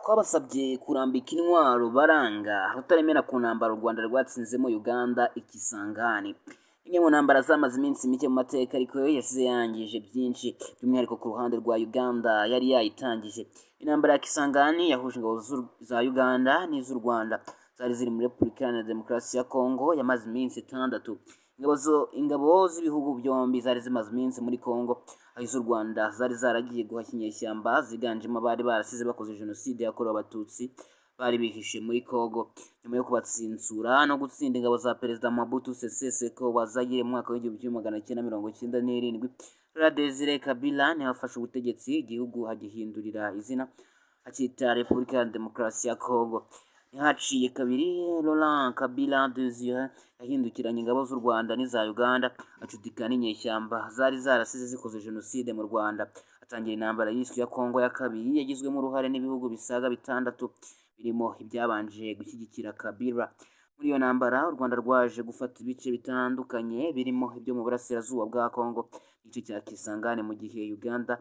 Twabasabye kurambika intwaro baranga Rutaremara ku ntambara u Rwanda rwatsinzemo Uganda I Kisangani. Imwe mu ntambara zamaze iminsi mike mu mateka ariko yasize yangije byinshi by'umwihariko ku ruhande rwa Uganda yari yayitangije. Intambara ya Kisangani yahuje ingabo za Uganda n'iz'u Rwanda zari ziri muri Repubulika Iharanira Demokarasi ya Kongo yamaze iminsi 6. Ingabo z'ibihugu byombi zari zimaze iminsi muri Kongo, aho iz'u Rwanda zari zaragiye guhashya inyeshyamba ziganjemo abari barasize bakoze jenoside yakorewe abatutsi bari bihishe muri Kongo. Nyuma yo kubatsinsura no gutsinda ingabo za Perezida Mobutu Sese Seko wa Zaire mu mwaka w'1997, Desire Kabila niwe wafashe ubutegetsi, igihugu agihindurira izina akita Repubulika ya Demokarasi ya Kongo. Haciye kabiri Laurent Kabila Desire yahindukiranye ingabo z'u Rwanda n'iza Uganda acudika n'inyeshyamba zari zarasize zikoze jenoside mu Rwanda. Atangira intambara yiswe ya Kongo ya kabiri yagizwemo uruhare n'ibihugu bisaga 6 birimo ibyabanje gushyigikira Kabila. Muri iyo ntambara u Rwanda rwaje gufata ibice bitandukanye birimo ibyo mu burasirazuba bwa Kongo, igice cya Kisangani, mu gihe Uganda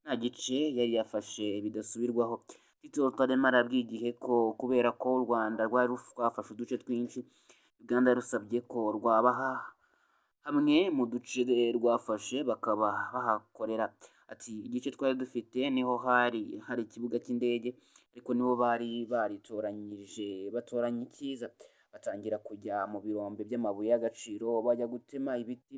nta gice yari yafashe bidasubirwaho. Tito Rutaremara yabwiye igihe ko kubera ko u Rwanda rwari rwafashe uduce twinshi, Uganda yarusabye ko rwabaha hamwe mu duce rwafashe bakaba bahakorera. Ati igice twari dufite niho hari ikibuga cy'indege, ariko niho bari baritoranyije batoranya icyiza, batangira kujya mu birombe by'amabuye y'agaciro bajya gutema ibiti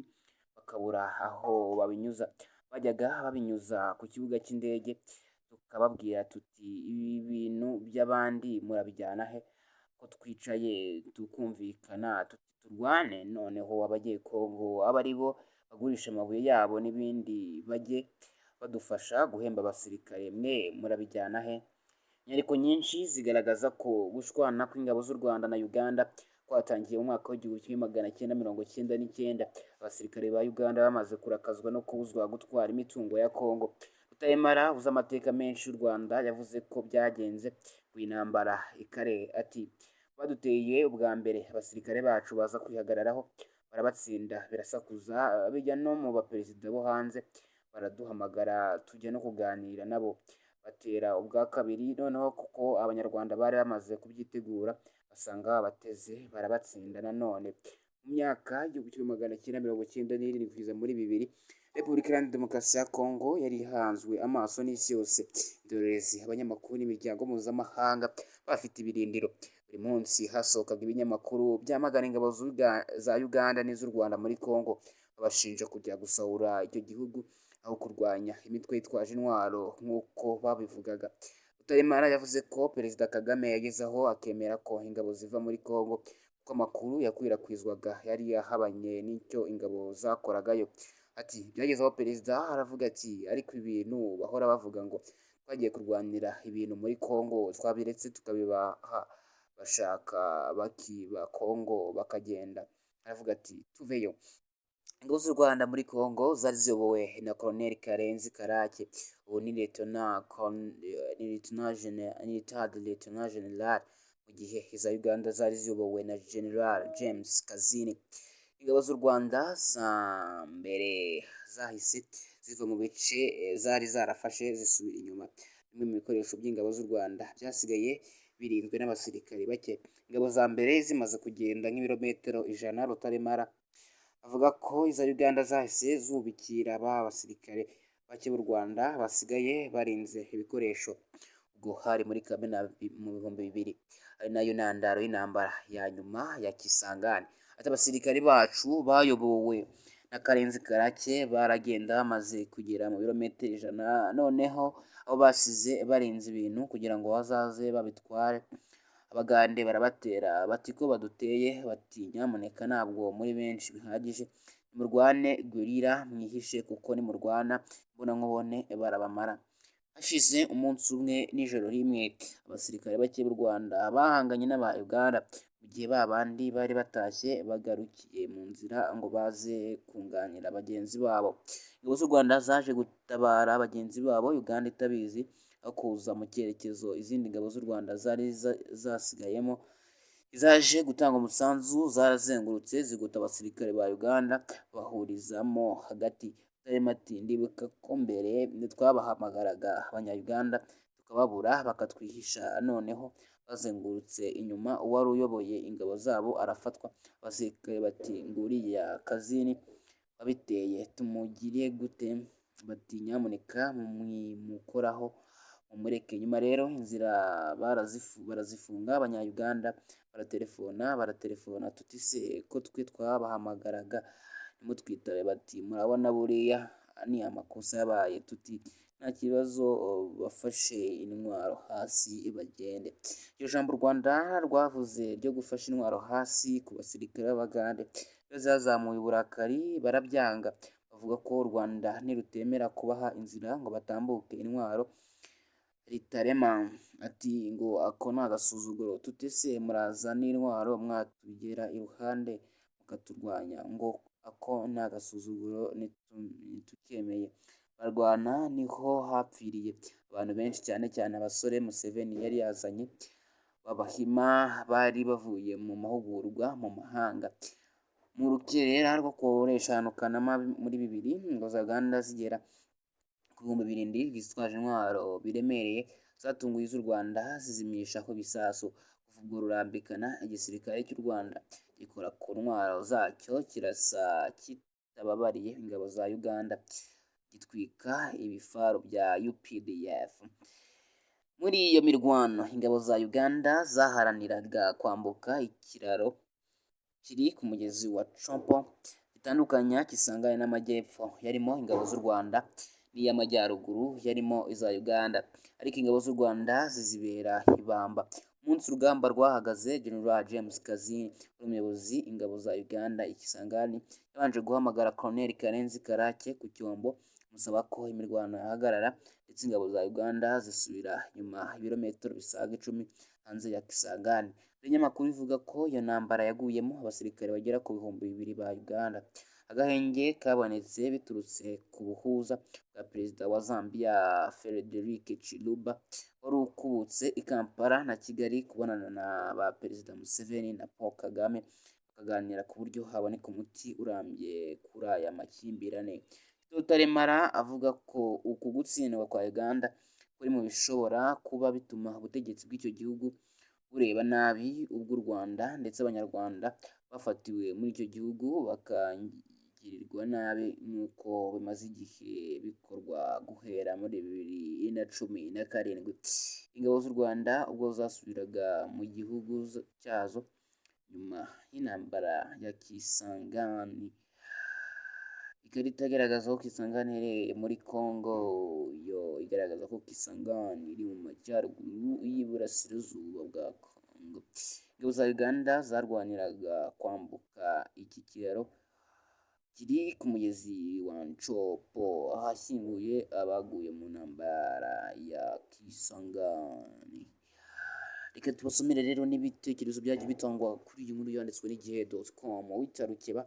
bakabura aho babinyuza. Bajyaga babinyuza ku kibuga cy'indege, tukababwira tuti ibi bintu by'abandi murabijyana he ko twicaye tukumvikana turwane? Noneho abagiye Kongo aba ari bo bagurisha amabuye yabo n'ibindi bajye badufasha guhemba abasirikare, mwe murabijyana he? Inyandiko nyinshi zigaragaza ko gushwana kw'ingabo z'u Rwanda na Uganda kwatangiye mu mwaka w'1999, abasirikare ba Uganda bamaze kurakazwa no kubuzwa gutwara imitungo ya Kongo. Rutaremara uzi amateka menshi y'u Rwanda yavuze ko byagenze ku intambara ikare. Ati baduteye ubwa mbere abasirikare bacu baza kwihagararaho barabatsinda birasakuza, bijya no mu baperezida bo hanze baraduhamagara tujya no kuganira nabo. Batera ubwa kabiri noneho kuko abanyarwanda bari bamaze kubyitegura basanga bateze barabatsinda nanone. Mu myaka y'1997 kugeza muri 2000, Repubulika Iharanira Demokarasi ya Kongo yari ihanzwe amaso n'isi yose. Indorerezi, abanyamakuru n'imiryango mpuzamahanga bafite ibirindiro. Buri munsi hasohokaga ibinyamakuru byamagana ingabo za Uganda n'iz'u Rwanda muri Kongo, babashinja kujya gusahura icyo gihugu aho kurwanya imitwe yitwaje intwaro nk'uko babivugaga. Rutaremara yavuze ko Perezida Kagame yageze aho akemera ko ingabo ziva muri Kongo kuko amakuru yakwirakwizwaga yari yahabanye n'icyo ingabo zakoragayo. Ati byageze aho Perezida aravuga ati ariko ibintu bahora bavuga ngo twagiye kurwanira ibintu muri Kongo twabiretse tukabibaha, bashaka bakiba Kongo bakagenda. Aravuga ati tuveyo. Ingabo z'u Rwanda muri Kongo zari ziyobowe na Colonel Karenzi Karake, ubu ni Lieutenant General, mu gihe iza Uganda zari ziyobowe na General James Kazini. Ingabo z'u Rwanda za mbere zahise ziva mu bice zari zarafashe zisubira inyuma. Bimwe mu bikoresho by'ingabo z'u Rwanda byasigaye birinzwe n'abasirikare bake. Ingabo za mbere zimaze kugenda nk'ibirometero 100, Rutaremara avuga ko iza Uganda zahise zubikira abasirikare bake b'u Rwanda basigaye barinze ibikoresho. Ubwo hari muri Kamena mu 2000, ari nayo ntandaro y'intambara ya nyuma ya Kisangani. Ati abasirikare bacu bayobowe na Karenzi Karake baragenda bamaze kugera mu birometero 100, noneho aho basize barinze ibintu kugira ngo bazaze babitware. Abagande barabatera bati ko baduteye, bati nyamuneka ntabwo muri benshi bihagije, murwane gwirira mwihishe kuko ni murwana mbona nkubone barabamara. Hashize umunsi umwe n'ijoro rimwe, abasirikare bake b'u Rwanda bahanganye n'aba Uganda, mu gihe babandi bari batashye bagarukiye mu nzira ngo baze kunganira bagenzi babo. Ingabo z'u Rwanda zaje gutabara bagenzi babo Uganda itabizi, aho kuza mu cyerekezo izindi ngabo z'u Rwanda zari zasigayemo zaje gutanga umusanzu, zarazengurutse zigota abasirikare ba Uganda bahurizamo hagati. Ndibuka ko mbere twabahamagaraga abanya-Uganda tukababura bakatwihisha, noneho bazengurutse inyuma uwari uyoboye ingabo zabo arafatwa. Abasirikare bati nguriya kazini wabiteye tumugiriye gute? Bati nyamuneka mukoraho mumureke. Nyuma rero inzira barazifunga, abanya-Uganda baratelefona tuti se ko twe twabahamagaraga nimutwitabe? Bati murabona buriya ni amakosa yabaye. Tuti nta kibazo, bafashe intwaro hasi bagende. Iryo jambo u Rwanda rwavuze ryo gufasha intwaro hasi ku basirikare b'Abagande zazamuye uburakari, barabyanga. Bavuga ko u Rwanda nirutemera kubaha inzira ngo batambuke intwaro ritarema, ati ngo ako ni agasuzuguro. Tuti se muraza n'intwaro mwatugera iruhande mukaturwanya? Ngo ako ni agasuzuguro ntitukemeye. Barwana niho hapfiriye abantu benshi, cyane cyane abasore Museveni yari yazanye b'Abahima bari bavuye mu mahugurwa mu mahanga. Mu rukerera rwo kuwa 5 Kanama muri 2000, ingabo za Uganda zigera ku 2,000 zitwaje intwaro biremereye zatunguye iz'u Rwanda zizimishaho ibisasu. Kuva ubwo rurambikana, igisirikare cy'u Rwanda gikora ku ntwaro zacyo kirasa kitababariye ingabo za Uganda, gitwika ibifaru bya UPDF. Muri iyo mirwano ingabo za Uganda zaharaniraga kwambuka ikiraro kiri ku mugezi wa Chompo bitandukanya Kisangani n'amajyepfo, yarimo ingabo z'u Rwanda, n'iy'amajyaruguru yarimo iza Uganda, ariko ingabo z'u Rwanda zizibera ibamba. Umunsi urugamba rwahagaze, General James Kazini umuyobozi ingabo za Uganda I Kisangani yabanje guhamagara Colonel Karenzi Karake ku cyombo musaba ko imirwano yahagarara, ndetse ingabo za Uganda zisubira nyuma ibirometero bisaga 10 hanze ya Kisangani. Ibinyamakuru bivuga ko iyo ntambara yaguyemo abasirikare bagera ku 2,000 ba Uganda. Agahenge kabonetse biturutse ku buhuza bwa perezida wa Zambia Frederick Chiluba wari ukubutse i Kampala na Kigali kubonana na ba perezida Museveni na Paul Kagame bakaganira ku buryo haboneka umuti urambye kuri aya makimbirane. Tito Rutaremara avuga ko uku gutsindwa kwa Uganda kuri mu bishobora kuba bituma ubutegetsi bw'icyo gihugu bureba nabi ubw'u Rwanda, ndetse abanyarwanda bafatiwe muri icyo gihugu bakangirirwa nabi nk'uko bimaze igihe bikorwa guhera muri 2017. Ingabo z'u Rwanda ubwo zasubiraga mu gihugu cyazo nyuma y'intambara ya Kisangani. Ikarita igaragaza ko Kisangani iherereye muri Congo, yo igaragaza ko Kisangani iri mu majyaruguru y'iburasirazuba bwa Congo. Ingabo za Uganda zarwaniraga kwambuka iki kiraro kiri ku mugezi wa Nchopo ahashyinguye abaguye mu ntambara ya Kisangani. Reka tubasomere rero n'ibitekerezo byagiye bitangwa kuri iyi nkuru yanditswe n'igihe.com. Witarukeba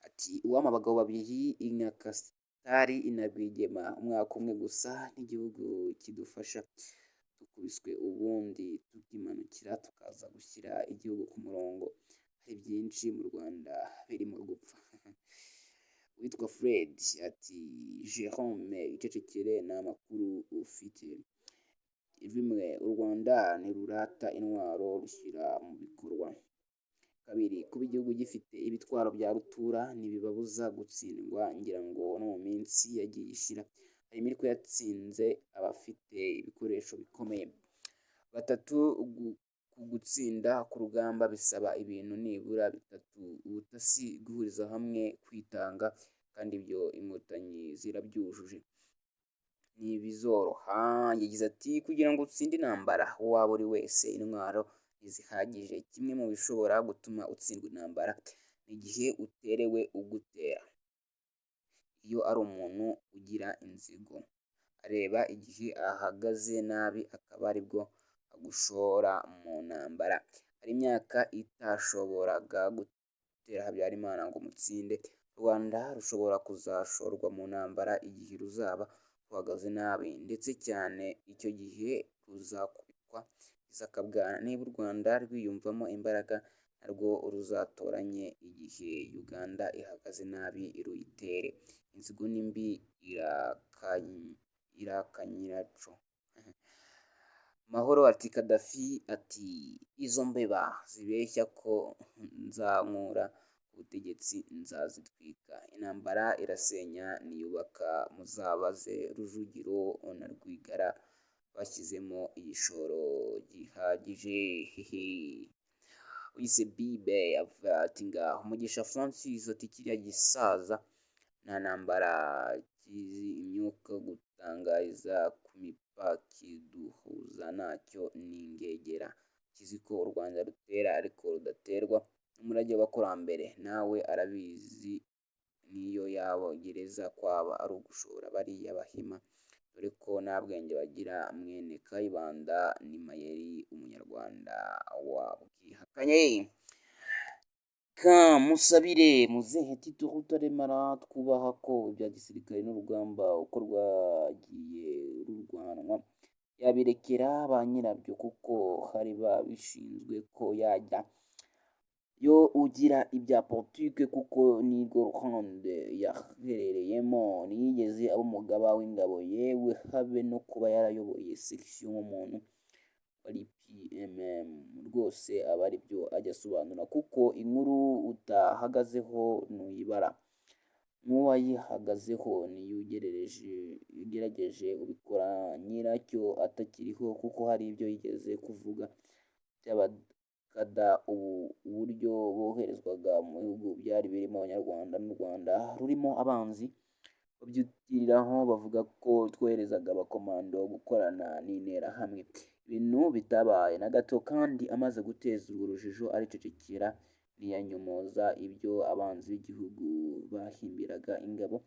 ati uwama abagabo babiri inyakasitari inagwigema umwaka umwe gusa n'igihugu kidufasha, tukubiswe ubundi tukimanukira tukaza gushyira igihugu ku murongo. Hari byinshi mu Rwanda birimo gupfa. Witwa Fred ati Jerome icecekere n'amakuru ufite. Rimwe, u Rwanda ntirurata intwaro rushyira mu bikorwa. 2, kuba igihugu gifite ibitwaro bya rutura ntibibabuza gutsindwa, ngira ngo no mu minsi yagiye ishira hari imiriko yatsinze abafite ibikoresho bikomeye. 3, gutsinda ku rugamba bisaba ibintu nibura 3: ubutasi, guhuriza hamwe, kwitanga, kandi ibyo inkotanyi zirabyujuje. Ntibizoroha. Yagize ati kugira ngo utsinde intambara waba uri wese intwaro ntizihagije. Kimwe mu bishobora gutuma utsindwa intambara ni igihe uterewe ugutera. Iyo ari umuntu ugira inzigo, areba igihe ahagaze nabi akaba aribwo agushora mu ntambara. Hari imyaka itashoboraga gutera Habyarimana ngo mutsinde. U Rwanda rushobora kuzashorwa mu ntambara igihe ruzaba ruhagaze nabi, ndetse cyane icyo gihe ruzakubitwa izakabwana. Niba u Rwanda rwiyumvamo imbaraga narwo ruzatoranye igihe Uganda ihagaze nabi ruyitere. Inzigo ni mbi irakanyiraco. Mahoro ati Kadafi ati izo mbeba zibeshya ko nzankura ubutegetsi nzazitwika, intambara irasenya niyubaka, muzabaze Rujugiro na Rwigara bashyizemo igishoro gihagije. Hehe. Uyise Bibe avuga ati ngaho Mugisha Francis ati kiriya gisaza nta ntambara kizi, imyuka gutangariza ku mipaka duhuza nacyo n'ingegera, kizi ko u Rwanda rutera ariko rudaterwa n'umurage w'abakurambere, nawe arabizi niyo yaba gereza kwaba ari ugushora bariya bahima, dore ko nta bwenge bagira. Mwene Kayibanda ni Mayeri umunyarwanda wabwihakanye. Musabire muzehe Tito Rutaremara twubaha ko ibya gisirikare n'urugamba uko rwagiye rurwanwa yabirekera ba nyirabyo kuko hari babishinzwe ko yajya yo ugira ibya politike kuko nirwo ruhande yaherereyemo, ntiyigeze aba umugaba w'ingabo yewe habe no kuba yarayoboye section nk'umuntu wari PMM, rwose aba ari byo ajya asobanura kuko inkuru utahagazeho ntuyibara, n'uwayihagazeho niyo ugerageje ubikora nyiracyo atakiriho, kuko hari ibyo yigeze kuvuga by'abakada uburyo boherezwaga mu bihugu byari birimo abanyarwanda n'u Rwanda rurimo abanzi, babyutiriraho bavuga ko twoherezaga abakomando gukorana n'interahamwe, ibintu bitabaye na gato, kandi amaze guteza urwo rujijo aricecekera ntiyanyomoza ibyo abanzi b'igihugu bahimbiraga ingabo,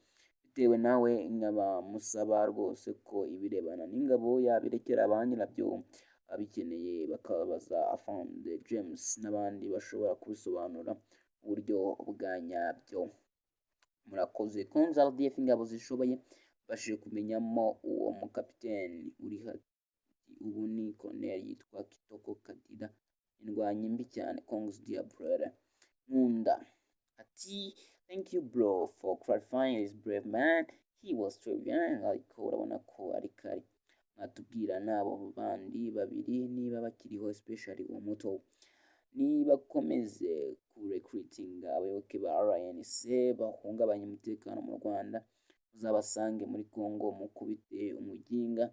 bitewe nawe nkabamusaba rwose ko ibirebana n'ingabo yabirekera ba nyirabyo, abikeneye bakababaza Afande James n'abandi bashobora kubisobanura mu buryo bwa nyabyo. Murakoze. Konza RDF ingabo zishoboye bashije kumenyamo uwo mukapiteni uri hati ubu ni Colonel yitwa Kitoko Kadira, indwanyi mbi cyane. Kongs dear brother Nkunda ati thank you bro for clarifying his brave man, he was too young, ariko urabona ko ari kare. Mwatubwira n'abo bandi babiri niba bakiriho, especially uwo muto, nibakomeze ku recruiting abayoboke ba RNC bahungabanya umutekano mu Rwanda, uzabasange muri Congo mukubite umuginga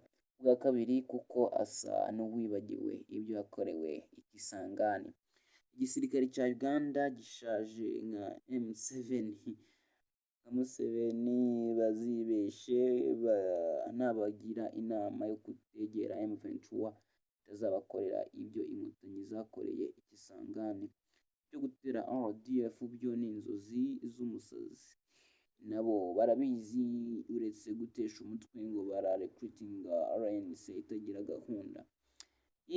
bwa kabiri kuko asa n'uwibagiwe ibyo yakorewe i Kisangani. Igisirikare cya Uganda gishaje nka M7 bazibeshe nabagira inama yo kutegera M23 itazabakorera ibyo inkotanyi zakoreye i Kisangani byo gutera RDF, byo ni inzozi z'umusazi, nabo barabizi, uretse gutesha umutwe ngo bara recruiting RNC itagira gahunda.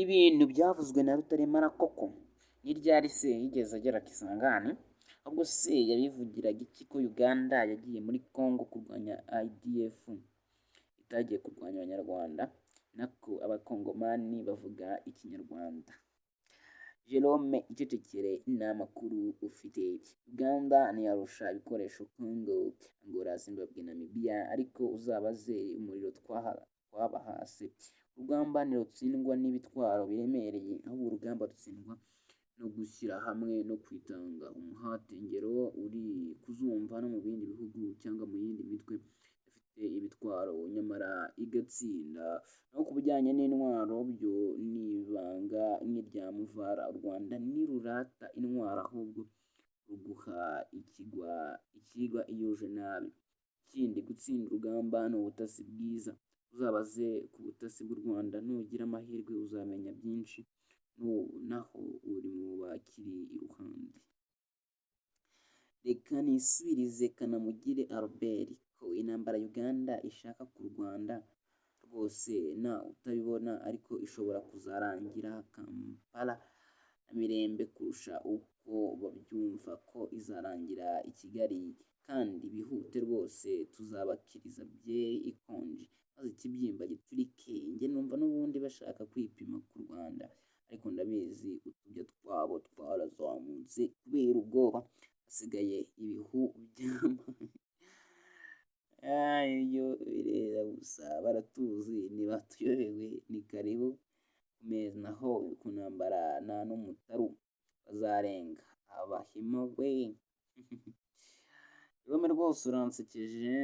Ibintu byavuzwe na Rutaremara koko ni ryari se yigeze agera Kisangani? Ahubwo se yabivugiraga iki ko Uganda yagiye muri Congo kurwanya IDF itagiye kurwanya abanyarwanda, nako abakongomani bavuga ikinyarwanda? Jerome icecekere n'amakuru ufite. Uganda ntiyarusha ibikoresho Congo, Angola, Zimbabwe, Namibia, ariko uzabaze umuriro twabahase. Urugamba ntirutsindwa n'ibitwaro biremereye, ahubwo urugamba rutsindwa no gushyira hamwe no kwitanga umuhate. Ngero uri kuzumva no mu bindi bihugu cyangwa mu yindi mitwe ifite ibitwaro nyamara igatsinda. Naho ku bijyanye n'intwaro byo nibanga nk'irya muvara, u Rwanda ntirurata intwaro ahubwo ruguha ikigwa iyo uje nabi. Ikindi gutsinda urugamba ni ubutasi bwiza, uzabaze ku butasi bw'u Rwanda, nugira amahirwe uzamenya byinshi, naho uri mu bakiri iruhande. Reka nisubirize Kanamugire Albert ko intambara Uganda ishaka ku Rwanda rwose nta utabibona, ariko ishobora kuzarangira Kampala na Mirembe kurusha uko babyumva ko izarangira i Kigali, kandi bihute rwose, tuzabakiriza byeri ikonje maze ikibyimba giturike. Njye numva n'ubundi bashaka kwipima ku Rwanda, ariko ndabizi utubya twabo twarazamutse kubera ubwoba, hasigaye ibihu by'amazi ibyo birera gusa, baratuzi ntibatuyobewe, ni karibu kumeza naho ku ntambara nta n'umutaru bazarenga abahimogwe. Rome rwose uransekeje,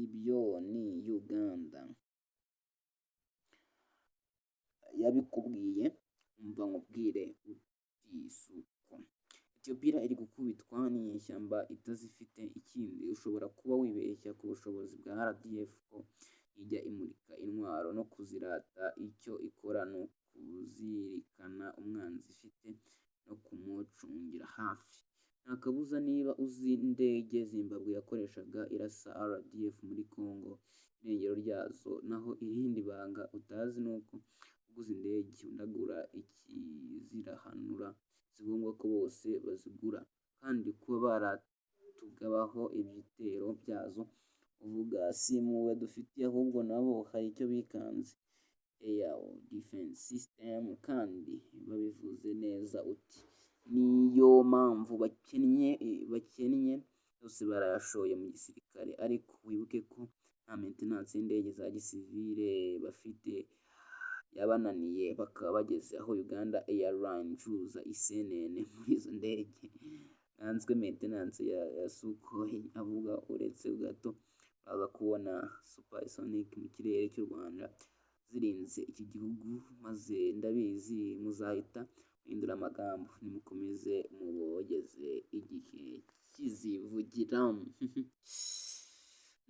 ibyo ni Uganda yabikubwiye, umva nkubwire utisuko. Ethiopia iri gukubitwa n'inyeshyamba itazifite ikindi, ushobora kuba wibeshya ku bushobozi bwa RDF ko ijya imurika intwaro no kuzirata, icyo ikora ni ukuzirikana umwanzi ifite no kumucungira hafi. Nta kabuza niba uzi indege Zimbabwe yakoreshaga irasa RDF muri Congo irengero ryazo, naho irindi banga utazi nuko uguze indege undagura ikizirahanura, si ngombwa ko bose bazigura, kandi kuba baratugabaho ibitero byazo uvuga si impuhwe dufitiye, ahubwo nabo hari icyo bikanze. Air defense system, kandi babivuze neza uti niyo mpamvu bakennye bose barayashoye mu gisirikare, ariko wibuke ko nta maintenance y'indege za gisivile bafite, yabananiye bakaba bageze aho Uganda Airline icuruza isenene muri izo ndege. Nanzwe maintenance ya Sukhoi avuga uretse gato baza kubona supersonic mu kirere cy'u Rwanda zirinze iki gihugu, maze ndabizi muzahita muhindura amagambo, nimukomeze mubogeze igihe kizivugira.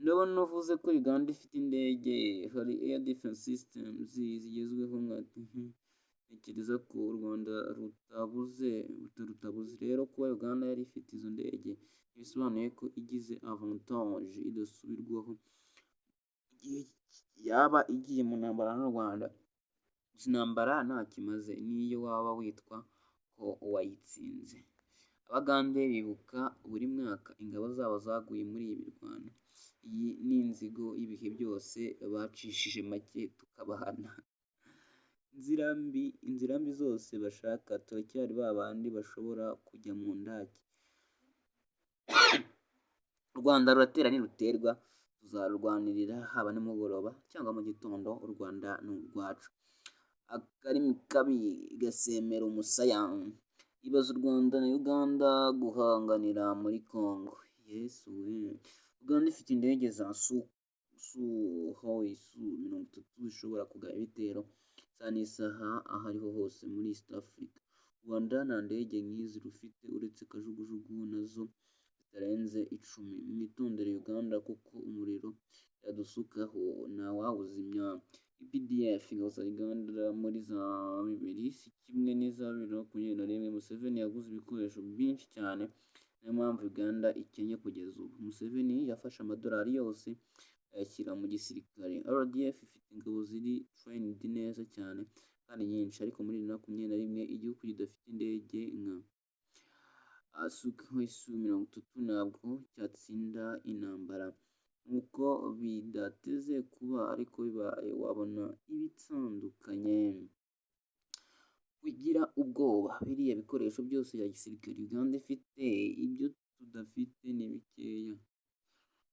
Ndabona uvuze ko Uganda ifite indege, hari air defense systems zigezweho ntekereza ko u Rwanda rutabuze rero kuba Uganda yari ifite izo ndege, bisobanuye ko igize avantage idasubirwaho igihe yaba igiye mu ntambara n'u Rwanda. Izi ntambara nta kimaze niyo waba witwa ko wayitsinze. Abagande bibuka buri mwaka ingabo zabo zaguye muri ibi Rwanda. Iyi ni inzigo y'ibihe byose, bacishije make tukabahana. Inzira mbi zose bashaka, turacyari ba bandi bashobora kujya mu ndake. U Rwanda ruratera ntiruterwa, tuzarurwanirira haba nimugoroba cyangwa mu gitondo, u Rwanda ni urwacu. Akarimi kabi gasemera umusaya. Ibaza u Rwanda na Uganda guhanganira muri Congo. Yesu we. Uganda ifite indege za Sukhoi Su-30 zishobora kugaba ibitero isaha n'isaha aho ariho hose muri East Africa. U Rwanda nta ndege nk'izi rufite uretse kajugujugu, nazo zitarenze 10. Mwitondere Uganda kuko umuriro yadusukaho ntawawuzimya. UPDF ingabo za Uganda muri za 2000 si kimwe n'iza 2021. Museveni yaguze ibikoresho byinshi cyane, niyo mpamvu Uganda ikennye kugeza ubu. Museveni yafashe amadolari yose ayashyira mu gisirikare. RDF ifite ingabo ziri trained neza cyane kandi nyinshi, ariko muri 2021 igihugu kidafite indege nka Sukhoi Su-30 ntabwo cyatsinda intambara. Nk'uko bidateze kuba ariko bibaye, wabona ibitandukanye. Kugira ubwoba, biriya bikoresho byose bya gisirikare Uganda ifite, ibyo tudafite ni bikeya,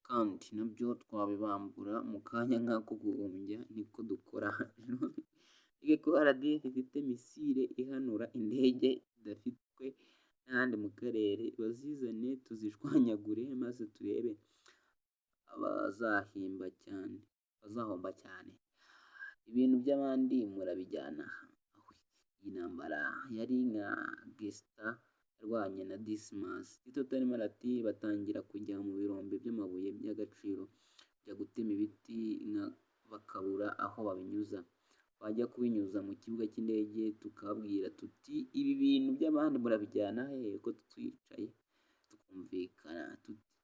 kandi nabyo twabibambura mu kanya nk'ako guhumbya, niko dukora. Ige ko RDF ifite misile ihanura indege idafitwe n'ahandi mu karere, bazizane tuzishwanyagure maze turebe bazahomba cyane. Ibintu by'abandi murabijyana. Iyi ntambara yari nka Gesta yarwanye na Dismas. Tito Rutaremara ati batangira kujya mu birombe by'amabuye by'agaciro, bajya gutema ibiti bakabura aho babinyuza. Bajya kubinyuza mu kibuga cy'indege tukabwira tuti ibi bintu by'abandi murabijyana he, ko twicaye tukumvikana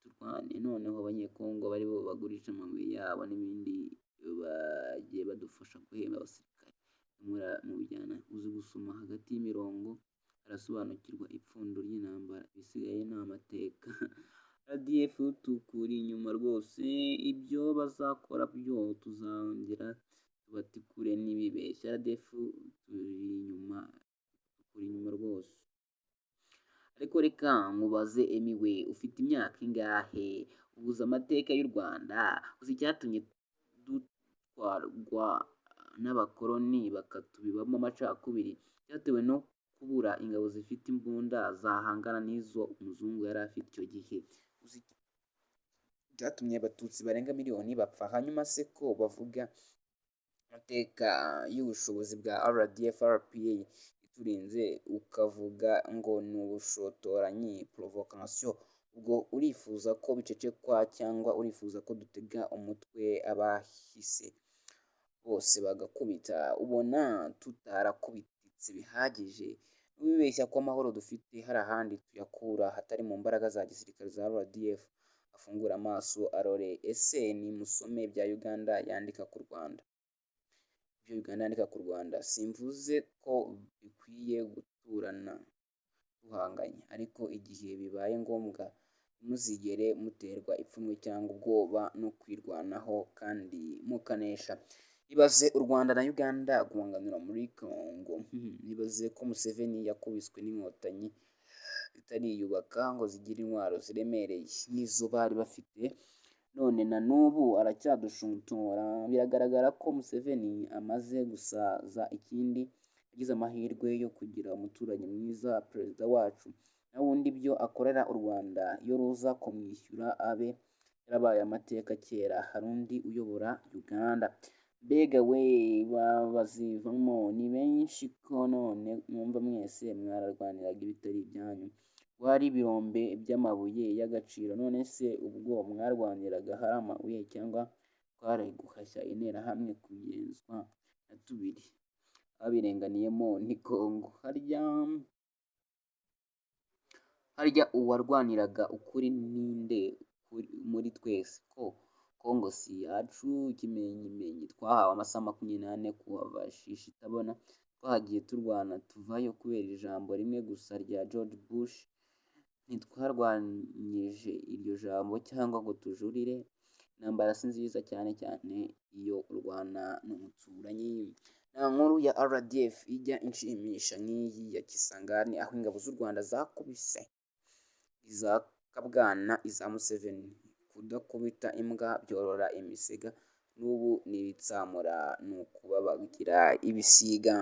turwane. Noneho abanyekongo bari bo bagurisha amabuye yabo n'ibindi bagiye badufasha guhemba abasirikare. Mubijyana, uzi gusoma hagati y'imirongo arasobanukirwa ipfundo ry'intambara, ibisigaye ni amateka. RDF tukuri inyuma rwose, ibyo bazakora byo tuzongera tubatikure n'ibibeshya. RDF tukuri inyuma rwose. Ariko reka mubaze emiwe, ufite imyaka ingahe? Ubuze amateka y'u Rwanda, uzi icyatumye dutwarwa n'abakoloni bakatubibamo amacakubiri, byatewe no kubura ingabo zifite imbunda zahangana n'izo umuzungu yari afite icyo gihe. Byatumye abatutsi barenga miliyoni bapfa. Hanyuma se ko bavuga mateka y'ubushobozi bwa RDF RPA iturinze, ukavuga ngo ni ubushotoranyi provocation, ubwo urifuza ko bicecekwa cyangwa urifuza ko dutega umutwe abahise bose bagakubita? Ubona tutarakubititse bihagije? Wibeshya ko amahoro dufite hari ahandi tuyakura hatari mu mbaraga za gisirikare za RDF? Afungura amaso arore. Ese ni musome bya Uganda yandika ku Rwanda. Ibyo Uganda yandika ku Rwanda simvuze ko bikwiye guturana duhanganye, ariko igihe bibaye ngombwa ntimuzigere muterwa ipfunwe cyangwa ubwoba no kwirwanaho kandi mukanesha. Ibaze u Rwanda na Uganda guhanganira muri Congo. Ibaze ko Museveni yakubiswe n'inkotanyi zitariyubaka ngo zigire intwaro ziremereye n'izo bari bafite, none na n'ubu aracyadushuntora. Biragaragara ko Museveni amaze gusaza. Ikindi, yagize amahirwe yo kugira umuturanyi mwiza, perezida wacu. Na wundi ibyo akorera u Rwanda iyo ruza kumwishyura abe yarabaye amateka kera. Hari undi uyobora Uganda. Mbega we, bazivamo ni benshi ko none mwumva mwese mwararwaniraga ibitari ibyanyu. Wari ibirombe by'amabuye y'agaciro, none se ubwo mwarwaniraga hari amabuye cyangwa twari guhashya interahamwe kugenzwa na tubiri? Ababirenganiyemo ni Congo. Harya uwarwaniraga ukuri ninde muri twese? Ko Congo si yacu ikimenyimenyi? Twahawe amasaha 24 kuhabashisha itabona. Twahagiye turwana tuvayo kubera ijambo rimwe gusa rya George Bush. Ntitwarwanyije iryo jambo cyangwa ngo tujurire. Intambara si nziza, cyane cyane iyo urwana n'umuturanyi. Nta nkuru ya RDF ijya inshimisha nk'iyi ya Kisangani, aho ingabo z'u Rwanda zakubise iza Kabwana, iza Museveni. Kudakubita imbwa byorora imisega, n'ubu nibitsamura ni ukubabagira ibisiga.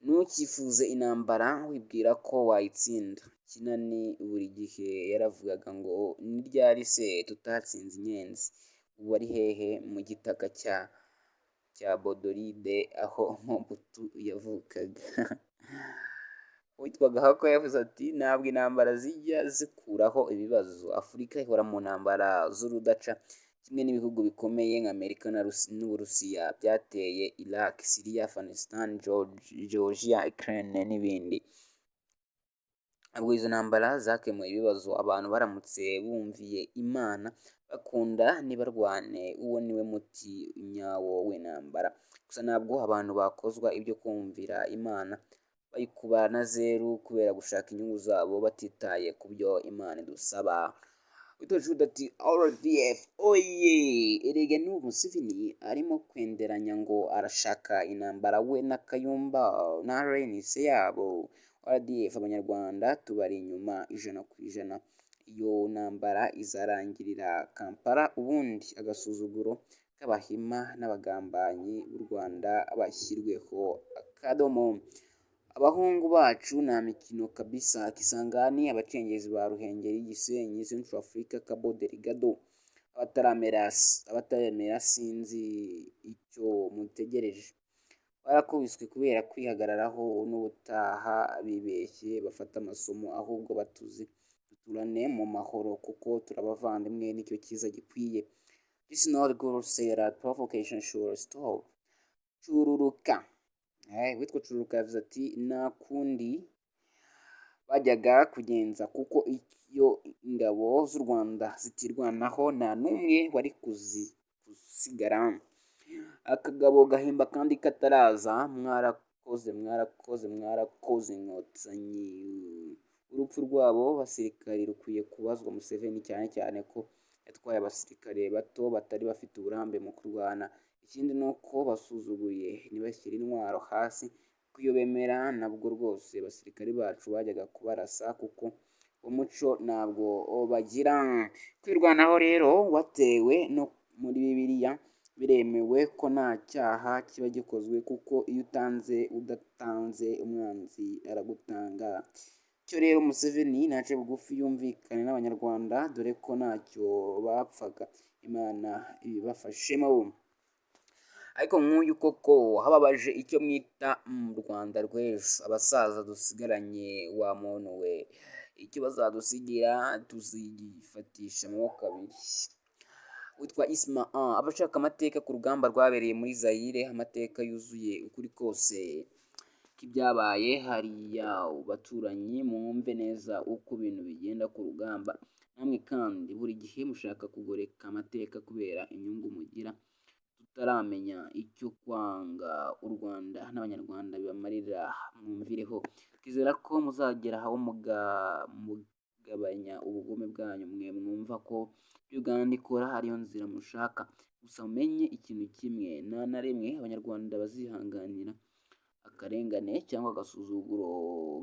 Ntukifuze intambara wibwira ko wayitsinda. Kinani buri gihe yaravugaga ngo ni ryari se tutatsinze inyenzi? Ubu ari hehe? Mu gitaka cya Bodoride aho Mobutu yavukaga. Witwaga Hako yavuze ati ntabwo intambara zijya zikuraho ibibazo. Afurika ihora mu ntambara z'urudaca, kimwe n'ibihugu bikomeye nka Amerika n'Uburusiya byateye Iraq, Syria, Afghanistan, Georgia, Ukraine n'ibindi. Ubwo izo ntambara zakemuye ibibazo, abantu baramutse bumviye Imana bakunda ntibarwane. Uwo niwe muti nyawo w'intambara. Gusa ntabwo abantu bakozwa ibyo kumvira Imana bayikuba na zeru kubera gushaka inyungu zabo batitaye ku byo Imana idusaba. Witojuda ati RDF oye! Erega n'ubu Museveni arimo kwenderanya ngo arashaka intambara we na Kayumba na RNC yabo. RDF abanyarwanda tubari inyuma 100%. Iyo ntambara izarangirira Kampala, ubundi agasuzuguro k'abahima n'abagambanyi b'u Rwanda bashyirweho akadomo. Abahungu bacu nta mikino kabisa. Kisangani, abacengezi ba Ruhengeri, Gisenyi, Central Africa, Cabo Delgado. Abataremera sinzi icyo mutegereje. Barakubiswe kubera kwihagararaho, n'ubutaha bibeshye bafata amasomo, ahubwo batuze duturane mu mahoro kuko turabavandimwe, nicyo cyiza gikwiye. This is not good say that provocation sure stop. Cururuka. Witwa Cururuka yavuze ati nta kundi bajyaga kugenza, kuko iyo ingabo z'u Rwanda zitirwanaho nta n'umwe wari kusigara. Akagabo gahimba kandi kataraza. Mwarakoze inkotanyi. Urupfu rwabo basirikari rukwiye kubazwa Museveni, cyane cyane ko yatwaye abasirikare bato batari bafite uburambe mu kurwana. Ikindi ni uko basuzuguye ntibashyire intwaro hasi, kuko iyo bemera nabwo rwose abasirikare bacu bajyaga kubarasa, kuko umuco ntabwo bagira. Kwirwanaho rero watewe no muri Bibiliya biremewe ko nta cyaha kiba gikozwe, kuko iyo udatanze umwanzi aragutanga. Cyo rero Museveni nace bugufi yumvikane n'abanyarwanda, dore ko ntacyo bapfaga Imana ibibafashemo. Ariko nk'uyu koko hababaje icyo mwita mu Rwanda rw'ejo, abasaza dusigaranye wa muntu we, icyo bazadusigira tuzigifatisha amaboko abiri. Witwa Isma abashaka amateka ku rugamba rwabereye muri Zaire, amateka yuzuye ukuri kose k'ibyabaye hariya baturanyi, mwumve neza uko ibintu bigenda ku rugamba. Namwe kandi buri gihe mushaka kugoreka amateka kubera inyungu mugira, tutaramenya icyo kwanga u Rwanda n'abanyarwanda bibamarira, mwumvireho. Twizera ko muzagera aho mugabanya ubugome bwanyu, mwe mwumva ko Uganda ikora ariyo nzira mushaka. Gusa mumenye ikintu kimwe, nta na rimwe abanyarwanda bazihanganira akarengane cyangwa agasuzuguro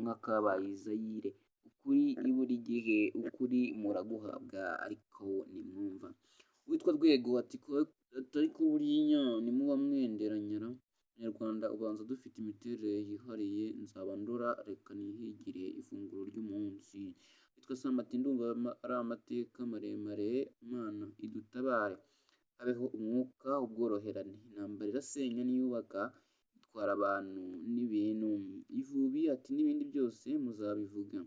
nk'akabaye Zaire. Ukuri buri gihe, ukuri muraguhabwa, ariko nimwumva. Witwa Rwego ati ariko buriya nimuba mwenderanyara Abanyarwanda ubanza dufite imiterere yihariye, nzaba ndora reka nihigire ifunguro ry'umunsi. Witwa Samati ndumva ari amateka maremare, Imana idutabare, habeho umwuka ubworoherane, intambara irasenya niyubaka, itwara abantu n'ibintu. Ivubi ati n'ibindi byose muzabivuga.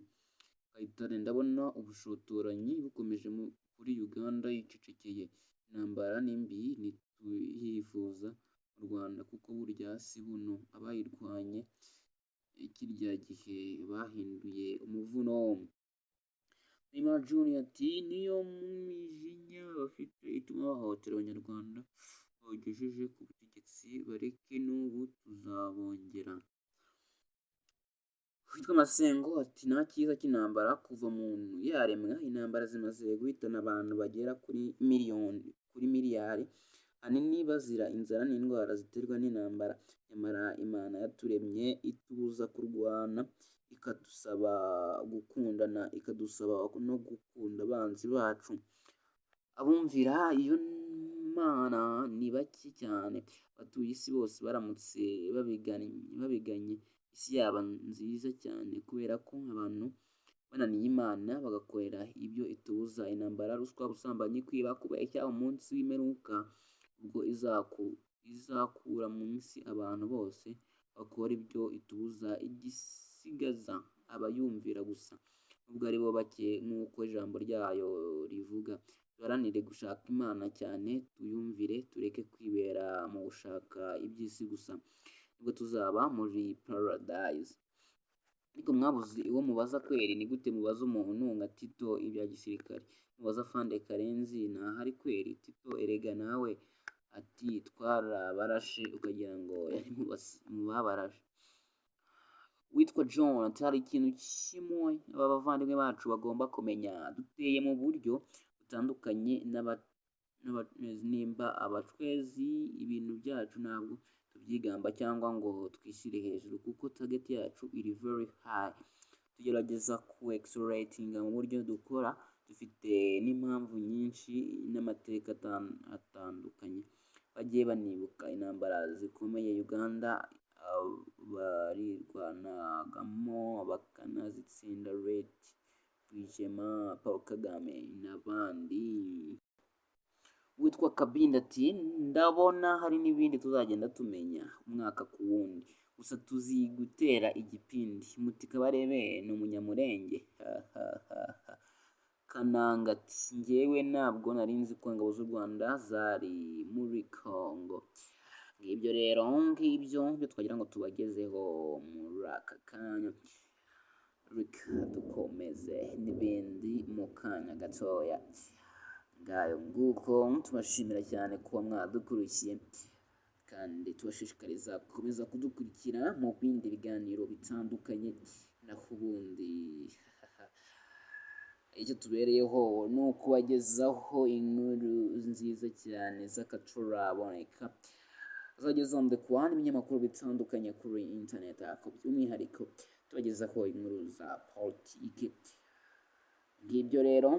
Kayitare ndabona ubushotoranyi bukomeje kuri Uganda yicecekeye, intambara ni mbi ntituyifuza mu Rwanda, kuko burya si buno abayirwanye kirya gihe bahinduye umuvuno. Neymar Junior ati niyo mwijinya bafite ituma bahohotera abanyarwanda bagejeje ku butegetsi, bareke n'ubu tuzabongera. Witwa Masengo ati nta cyiza cy'intambara kuva umuntu yaremwa, intambara zimaze guhitana abantu bagera kuri miliyari, ahanini bazira inzara n'indwara ziterwa n'intambara. Nyamara Imana yaturemye itubuza kurwana, ikadusaba gukundana, ikadusaba no gukunda abanzi bacu. Abumvira iyo Mana ni bake cyane, abatuye isi bose baramutse babiganye isi yaba nziza cyane, kubera ko abantu bananiye Imana bagakorera ibyo itubuza, intambara, ruswa, ubusambanyi, kwiba, kubeshya, umunsi w'imperuka ubwo izakura mu isi abantu bose bakora ibyo itubuza, igisigaza abayumvira gusa, nubwo ari bo bake nk'uko ijambo ryayo rivuga. Duharanire gushaka Imana cyane, tuyumvire, tureke kwibera mu gushaka iby'isi gusa, nibwo tuzaba muri paradise. Ariko mwabuze uwo mubaza kweri, ni gute mubaza umuntu nka Tito ibya gisirikare, mubaza Fande Karenzi ntahari kweri? Tito erega nawe ati twarabarashe ukagira ngo yari mu babarashe. Witwa John ati hari ikintu kimwe aba bavandimwe bacu bagomba kumenya, duteye mu buryo butandukanye nimba abacwezi, ibintu byacu ntabwo tubyigamba cyangwa ngo twishyire hejuru, kuko target yacu iri very high. Tugerageza ku acceleratinga mu buryo dukora, dufite n'impamvu nyinshi n'amateka atandukanye. Bagiye banibuka intambara zikomeye Uganda barirwanagamo bakanazitsinda, Red Rwigema, Paul Kagame n'abandi. Witwa Kabinda ati ndabona hari n'ibindi tuzagenda tumenya umwaka ku wundi, gusa tuzi gutera igipindi. Muti Kabarebe ni umunyamurenge. Kananga ati njyewe ntabwo nari nzi ko ingabo z'u Rwanda zari muri Congo. Ngibyo rero ngibyo twagira ngo tubagezeho muri aka kanya, reka dukomeze n'ibindi mu kanya gatoya. Ngayo nguko tubashimira cyane kuba mwadukurikiye, kandi tubashishikariza gukomeza kudukurikira mu bindi biganiro bitandukanye, naho ubundi icyo tubereyeho ni ukubagezaho inkuru nziza cyane z'akaturaboneka, zageze ku bandi binyamakuru bitandukanye kuri internet, by'umwihariko tubagezaho inkuru za politiki. Ngibyo rero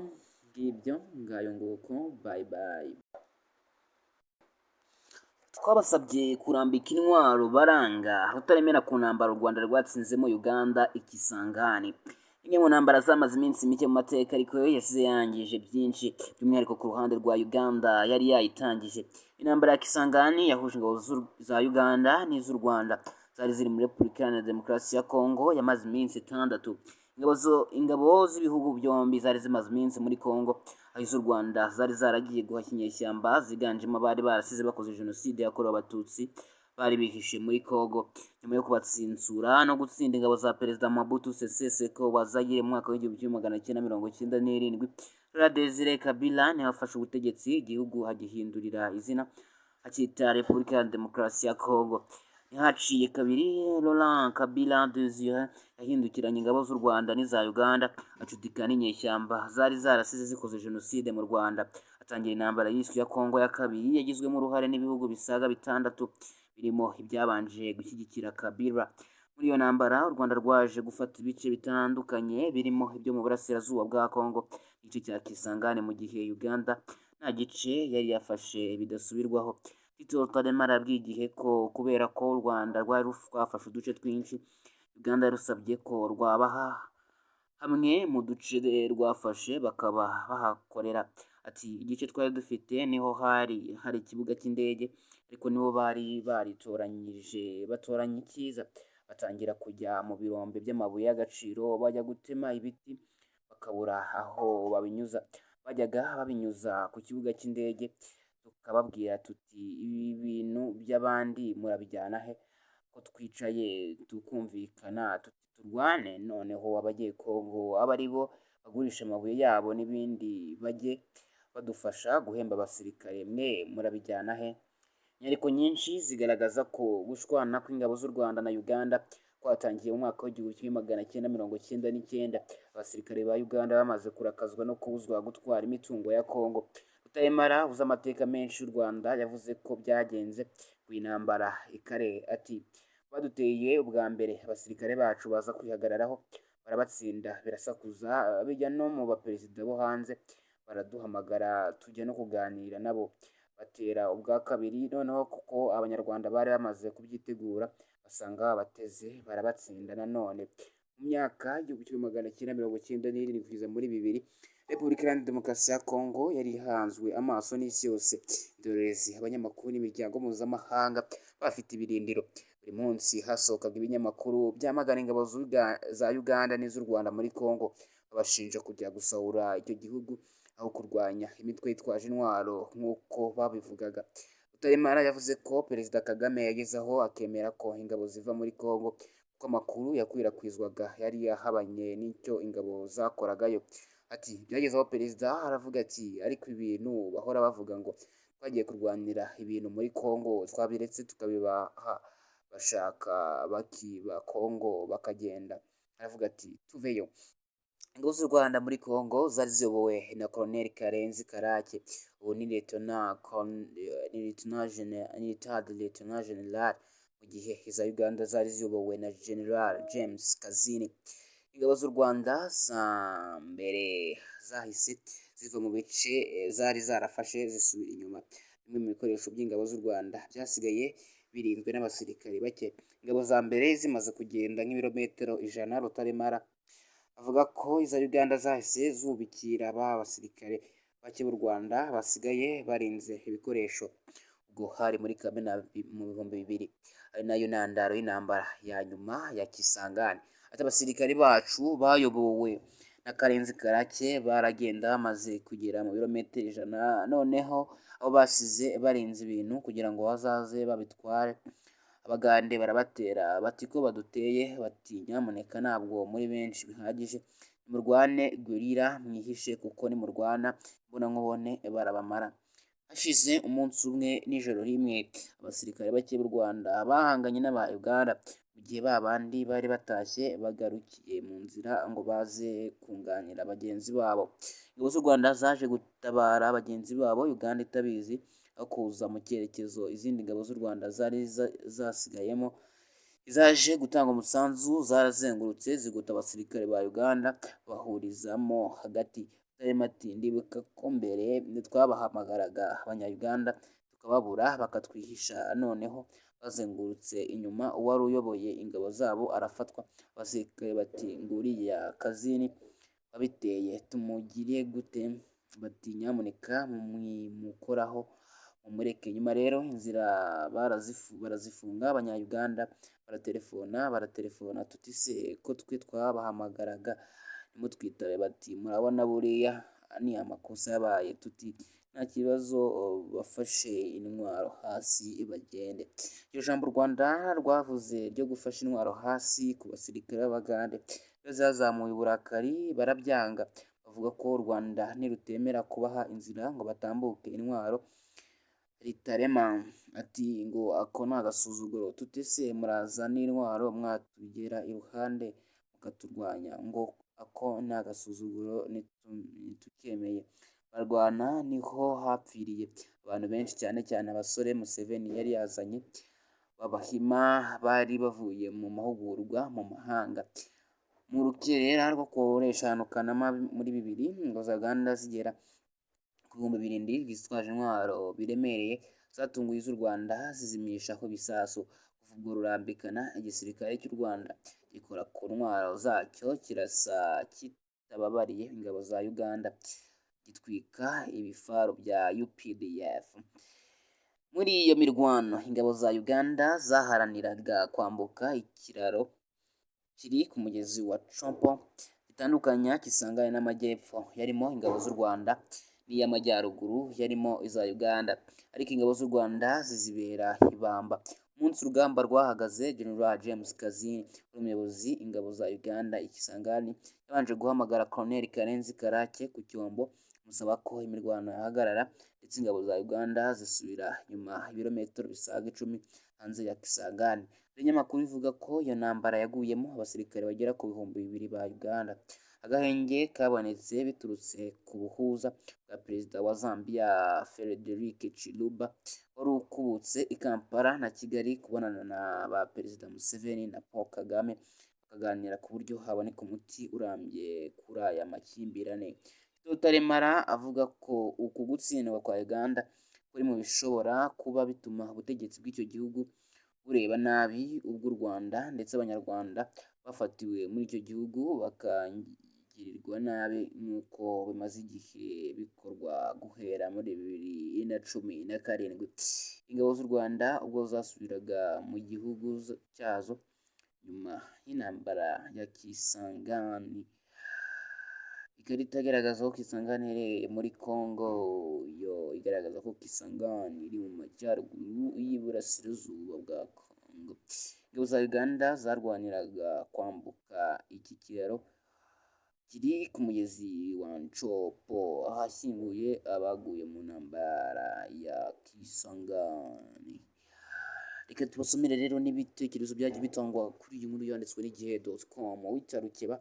ngibyo ngayo nguko, bye bye. Twabasabye kurambika intwaro baranga Rutaremara ku ntambara u Rwanda rwatsinzemo Uganda I Kisangani. Imwe mu ntambara zamaze iminsi mike mu mateka ariko yasize yangije byinshi by'umwihariko ku ruhande rwa Uganda yari yayitangije. Intambara ya Kisangani yahuje ingabo za Uganda n'iz'u Rwanda zari ziri muri Repubulika Iharanira Demokarasi ya Kongo yamaze iminsi 6. Ingabo z'ibihugu byombi zari zimaze iminsi muri Kongo, aho iz'u Rwanda zari zaragiye guhashya inyeshyamba ziganjemo abari barasize bakoze jenoside yakorewe abatutsi bari bihishe muri Kongo. Nyuma yo kubatsinsura no gutsinda ingabo za Perezida Mobutu Sese Seko wazagire mu mwaka w'1997, Laurent Desire Kabila niwe wafashe ubutegetsi, igihugu agihindurira izina akita Repubulika ya Demokarasi ya Kongo. Haciye kabiri Laurent Kabila Desire yahindukiranye ingabo z'u Rwanda n'iza Uganda acudika n'inyeshyamba zari zarasize zikoze jenoside mu Rwanda. Atangira intambara y'isi ya Kongo ya kabiri yagizwemo uruhare n'ibihugu bisaga 6 birimo ibyabanje gushyigikira Kabila. Muri iyo ntambara u Rwanda rwaje gufata ibice bitandukanye birimo ibyo mu burasirazuba bwa Kongo, igice cya Kisangani, mu gihe Uganda nta gice yari yafashe bidasubirwaho. Tito Rutaremara yabwiye igihe ko kubera ko u Rwanda rwari rwafashe uduce twinshi, Uganda yarusabye ko rwabaha hamwe mu duce rwafashe bakaba bahakorera. Ati igice twari dufite niho hari ikibuga cy'indege, ariko nibo bari baritoranyije batoranya icyiza, batangira kujya mu birombe by'amabuye y'agaciro bajya gutema ibiti bakabura aho babinyuza. Bajyaga babinyuza ku kibuga cy'indege, tukababwira tuti ibi bintu by'abandi murabijyana he ko twicaye tukumvikana turwane? Noneho abagiye Kongo aba ari bo bagurisha amabuye yabo n'ibindi bajye badufasha guhemba abasirikare, mwe murabijyana he? Inyandiko nyinshi zigaragaza ko gushwana kw'ingabo z'u Rwanda na Uganda kwatangiye mu mwaka w'1999, abasirikare ba Uganda bamaze kurakazwa no kubuzwa gutwara imitungo ya Kongo. Rutaremara uzi amateka menshi y'u Rwanda yavuze ko byagenze ku intambara ikare. Ati baduteye ubwa mbere abasirikare bacu baza kwihagararaho barabatsinda birasakuza, bijya no mu baperezida bo hanze baraduhamagara tujya no kuganira nabo. Batera ubwa kabiri, noneho kuko abanyarwanda bari bamaze kubyitegura basanga bateze barabatsinda nanone. Mu myaka 1997 kugeza muri 2000, Repubulika Iharanira Demokarasi ya Kongo yari ihanzwe amaso n'isi yose. Indorerezi, abanyamakuru n'imiryango mpuzamahanga bafite ibirindiro. Buri munsi hasohokaga ibinyamakuru byamagana ingabo za Uganda n'iz'u Rwanda muri Kongo, babashinja kujya gusahura icyo gihugu aho kurwanya imitwe yitwaje intwaro nk'uko babivugaga. Rutaremara yavuze ko Perezida Kagame yagezeho akemera ko ingabo ziva muri Kongo, kuko amakuru yakwirakwizwaga yari yahabanye n'icyo ingabo zakoragayo. Ati byagezeho Perezida aravuga ati ariko ibintu bahora bavuga ngo twagiye kurwanira ibintu muri Kongo twabiretse tukabibaha, bashaka bakiba Kongo bakagenda. Aravuga ati tuveyo. Ingabo z'u Rwanda muri Kongo zari ziyobowe na Colonel Karenzi Karake, ubu ni Lieutenant General, mu gihe iza Uganda zari ziyobowe na General James Kazini. Ingabo z'u Rwanda za mbere zahise ziva mu bice zari zarafashe zisubira inyuma. Bimwe mu bikoresho by'ingabo z'u Rwanda byasigaye birinzwe n'abasirikare bake. Ingabo za mbere zimaze kugenda nk'ibirometero 100, Rutaremara avuga ko iza Uganda zahise zubikira basirikare bake b'u Rwanda basigaye barinze ibikoresho. Ubwo hari muri Kamena mu 2000, ari nayo ntandaro y'intambara ya nyuma ya Kisangani. Ati abasirikare bacu bayobowe na Karenzi Karake baragenda bamaze kugera mu birometero 100, noneho abo basize barinze ibintu kugira ngo bazaze babitware. Abagande barabatera bati ko baduteye, bati nyamuneka ntabwo muri benshi bihagije, nimurwane guerilla mwihishe, kuko nimurwana imbonankubone barabamara. Hashize umunsi umwe n'ijoro rimwe, abasirikare bake b'u Rwanda bahanganye n'aba Uganda, mu gihe babandi bari batashye bagarukiye mu nzira ngo baze kunganira bagenzi babo. Ingabo z'u Rwanda zaje gutabara bagenzi babo Uganda itabizi, aho kuza mu cyerekezo izindi ngabo z'u Rwanda zari zasigayemo izaje gutanga umusanzu, zarazengurutse zigota abasirikare ba Uganda bahurizamo hagati. Rutaremara ati ndibuka ko mbere twabahamagaraga abanya-Uganda tukababura bakatwihisha, noneho bazengurutse inyuma uwari uyoboye ingabo zabo arafatwa. Abasirikare bati nguriya Kazini wabiteye tumugiriye gute? Bati nyamuneka mukoraho mumureke. Nyuma rero inzira barazifunga, abanya-Uganda baratelefona tuti se ko twe twabahamagaraga nimutwitabe? Bati murabona buriya ni amakosa yabaye. Tuti nta kibazo, bafashe intwaro hasi bagende. Iryo jambo u Rwanda rwavuze ryo gufasha intwaro hasi ku basirikare b'Abagande zazamuye uburakari, barabyanga. Bavuga ko u Rwanda nirutemera kubaha inzira ngo batambuke intwaro ritarema, ati ngo ako ni agasuzuguro. Tuti se muraza n'intwaro mwatugera iruhande mukaturwanya? Ngo ako ni agasuzuguro ntitukemeye. Barwana niho hapfiriye abantu benshi, cyane cyane abasore Museveni yari yazanye b'Abahima bari bavuye mu mahugurwa mu mahanga. Mu rukerera rwo kuwa 5 Kanama muri 2000, ingabo za Uganda zigera ku 2,000 zitwaje intwaro biremereye zatunguye iz'u Rwanda zizimishaho ibisasu. Kuva ubwo rurambikana, igisirikare cy'u Rwanda gikora ku ntwaro zacyo kirasa kitababariye ingabo za Uganda, gitwika ibifaru bya UPDF. Muri iyo mirwano ingabo za Uganda zaharaniraga kwambuka ikiraro kiri ku mugezi wa Chompo bitandukanya Kisangani n'amajyepfo, yarimo ingabo z'u Rwanda, n'iy'amajyaruguru yarimo iza Uganda, ariko ingabo z'u Rwanda zizibera ibamba. Umunsi urugamba rwahagaze, General James Kazini umuyobozi ingabo za Uganda I Kisangani yabanje guhamagara Colonel Karenzi Karake ku cyombo musaba ko imirwano yahagarara, ndetse ingabo za Uganda zisubira nyuma ibirometero bisaga 10 hanze ya Kisangani. Ibinyamakuru bivuga ko iyo ntambara yaguyemo abasirikare bagera ku 2,000 ba Uganda. Agahenge kabonetse biturutse ku buhuza bwa perezida wa Zambia Frederick Chiluba wari ukubutse i Kampala na Kigali kubonana na ba perezida Museveni na Paul Kagame bakaganira ku buryo haboneka umuti urambye kuri aya makimbirane. Tito Rutaremara avuga ko uku gutsindwa kwa Uganda kuri mu bishobora kuba bituma ubutegetsi bw'icyo gihugu bureba nabi ubw'u Rwanda, ndetse abanyarwanda bafatiwe muri icyo gihugu bakangirirwa nabi nk'uko bimaze igihe bikorwa guhera muri 2017. Ingabo z'u Rwanda ubwo zasubiraga mu gihugu cyazo nyuma y'intambara ya Kisangani. Ikarita igaragaza ko Kisangani iherereye muri Congo, yo igaragaza ko Kisangani iri mu majyaruguru y'iburasirazuba bwa Congo. Ingabo za Uganda zarwaniraga kwambuka iki kiraro kiri ku mugezi wa Nchopo, ahashyinguye abaguye mu ntambara ya Kisangani. Reka tubasomere rero n'ibitekerezo byagiye bitangwa kuri iyi nkuru yanditswe n'igihe.com. Witarukeba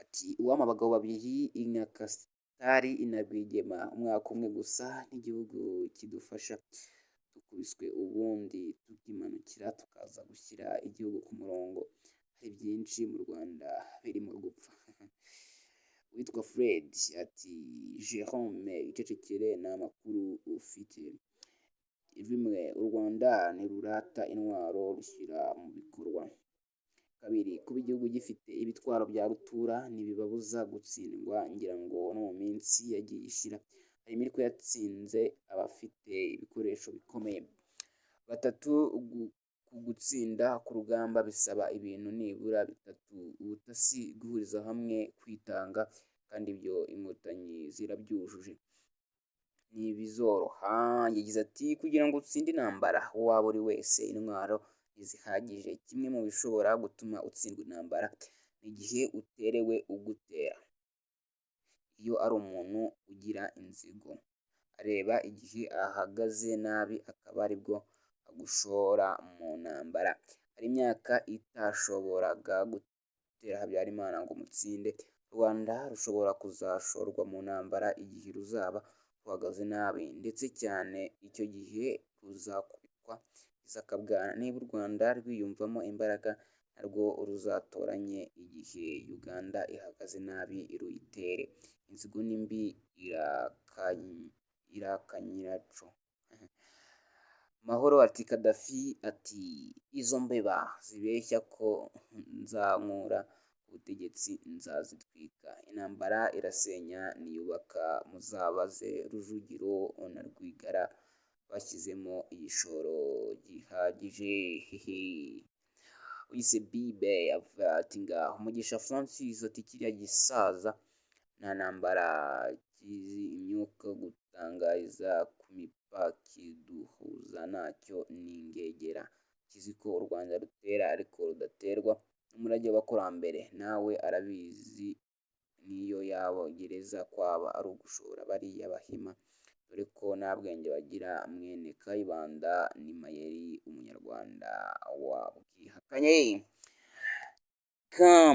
ati uwama abagabo babiri inyakasitari inarwigema umwaka umwe gusa n'igihugu kidufasha, dukubiswe ubundi tukimanukira tukaza gushyira igihugu ku murongo. Hari byinshi mu Rwanda birimo gupfa. Witwa Fred ati Jerome icecekere n'amakuru ufite. Rimwe, u Rwanda ntirurata intwaro rushyira mu bikorwa. Kabiri, kuba igihugu gifite ibitwaro bya rutura ntibibabuza gutsindwa, ngira ngo no mu minsi yagiye ishira hari imiriko yatsinze abafite ibikoresho bikomeye. Gatatu, gutsinda ku rugamba bisaba ibintu nibura bitatu: ubutasi, guhuriza hamwe, kwitanga, kandi ibyo inkotanyi zirabyujuje. Ntibizoroha. Yagize ati kugira ngo utsinde intambara uwo waba uri wese intwaro ntizihagije. Kimwe mu bishobora gutuma utsindwa intambara ni igihe uterewe ugutera. Iyo ari umuntu ugira inzigo, areba igihe ahagaze nabi akaba aribwo agushora mu ntambara. Hari imyaka itashoboraga gutera Habyarimana ngo mutsinde. U Rwanda rushobora kuzashorwa mu ntambara igihe ruzaba ruhagaze nabi, ndetse cyane icyo gihe ruzakubitwa izakabwana. Niba u Rwanda rwiyumvamo imbaraga narwo ruzatoranye igihe Uganda ihagaze nabi ruyitere. Inzigo ni mbi irakanyiraco. Mahoro ati Kadafi ati izo mbeba zibeshya ko nzankura ubutegetsi nzazitwika, intambara irasenya niyubaka, muzabaze Rujugiro na Rwigara bashyizemo igishoro gihagije. Hehe. Uyise Bibe avuga ati ngaho Mugisha Francis ati kiriya gisaza nta ntambara kizi, imyuka gutangariza ku mipaka duhuza ntacyo n'ingegera, kizi ko u Rwanda rutera ariko rudaterwa n'umurage w'abakurambere, nawe arabizi niyo yabo gereza kwaba ari ugushora bariya bahima, dore ko nta bwenge bagira. Mwene Kayibanda ni Mayeri umunyarwanda wabwihakanye.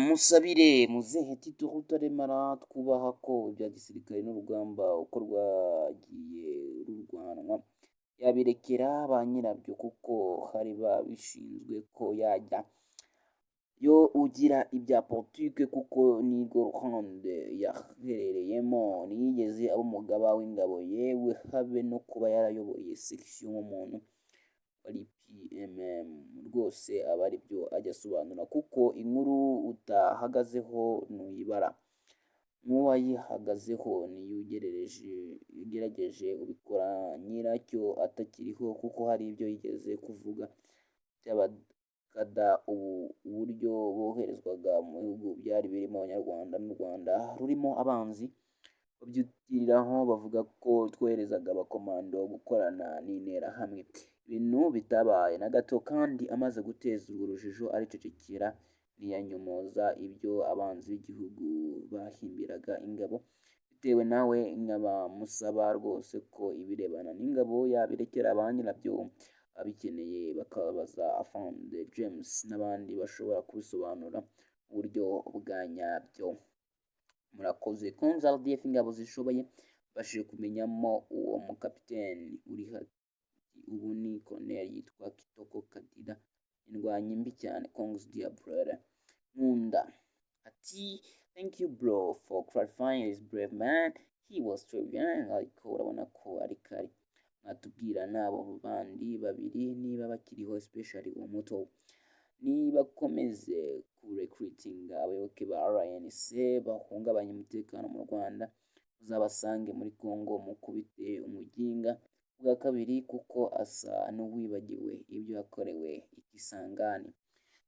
Musabire muzehe Tito Rutaremara twubaha ko ibya gisirikare n'urugamba uko rwagiye rurwanwa yabirekera ba nyirabyo kuko hari babishinzwe ko yajya yo ugira ibya politike kuko nirwo ruhande yaherereyemo, ntiyigeze aba umugaba w'ingabo, yewe habe no kuba yarayoboye section nk'umuntu wari PMM, rwose aba ari byo ajya asobanura kuko inkuru utahagazeho ntuyibara, n'uwayihagazeho niyo ugerageje ubikora nyiracyo atakiriho, kuko hari ibyo yigeze kuvuga by'abakada uburyo boherezwaga mu bihugu byari birimo abanyarwanda n'u Rwanda rurimo abanzi, babyutiriraho bavuga ko twoherezaga abakomando gukorana n'interahamwe, ibintu bitabaye na gato, kandi amaze guteza urwo rujijo aricecekera ntiyanyomoza ibyo abanzi b'igihugu bahimbiraga ingabo, bitewe nawe nkabamusaba rwose ko ibirebana n'ingabo yabirekera ba nyirabyo, abikeneye bakabaza Afande James n'abandi bashobora kubisobanura uburyo bwa nyabyo. Murakoze. Konza RDF ingabo zishoboye bashije kumenyamo uwo mukapiteni uri hati ubu ni Colonel yitwa Kitoko Kadira, indwanyi mbi cyane. Kongs dear brother Nkunda ati thank you bro for clarifying his brave man, he was too young, ariko urabona ko ari kare, mwatubwira n'abo bandi babiri niba bakiriho, especially uwo muto, nibakomeze kurecruitinga abayoboke ba RNC bahungabanya umutekano mu Rwanda, uzabasange muri Congo mukubite umuginga bwa kabiri, kuko asa n'uwibagiwe ibyo yakorewe i Kisangani.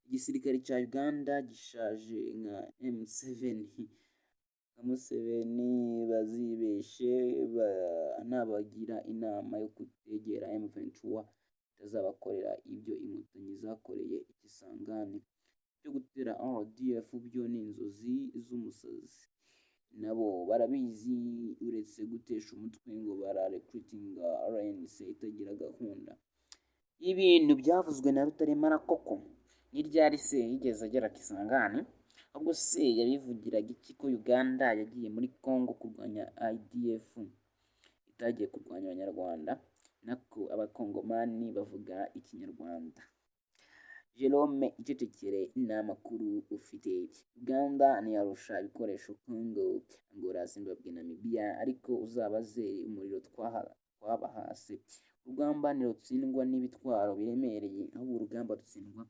Igisirikare cya Uganda gishaje nka Museveni bazibeshe nabagira inama yo kutegera M23 itazabakorera ibyo inkotanyi zakoreye i Kisangani byo gutera RDF, byo ni inzozi z'umusazi, nabo barabizi, uretse gutesha umutwe ngo bararecruitinga RNC itagira gahunda. Ibintu byavuzwe na Rutaremara koko ni ryari se yigeze agera Kisangani? Ahubwo se yabivugiraga iki ko Uganda yagiye muri Congo kurwanya IDF itagiye kurwanya abanyarwanda, nako abakongomani bavuga ikinyarwanda? Jerome icecekere n'amakuru ufite. Uganda ntiyarusha ibikoresho Congo, Angola, Zimbabwe, Namibia, ariko uzabaze umuriro twabahase. Urugamba ntirutsindwa n'ibitwaro biremereye, ahubwo urugamba rutsindwa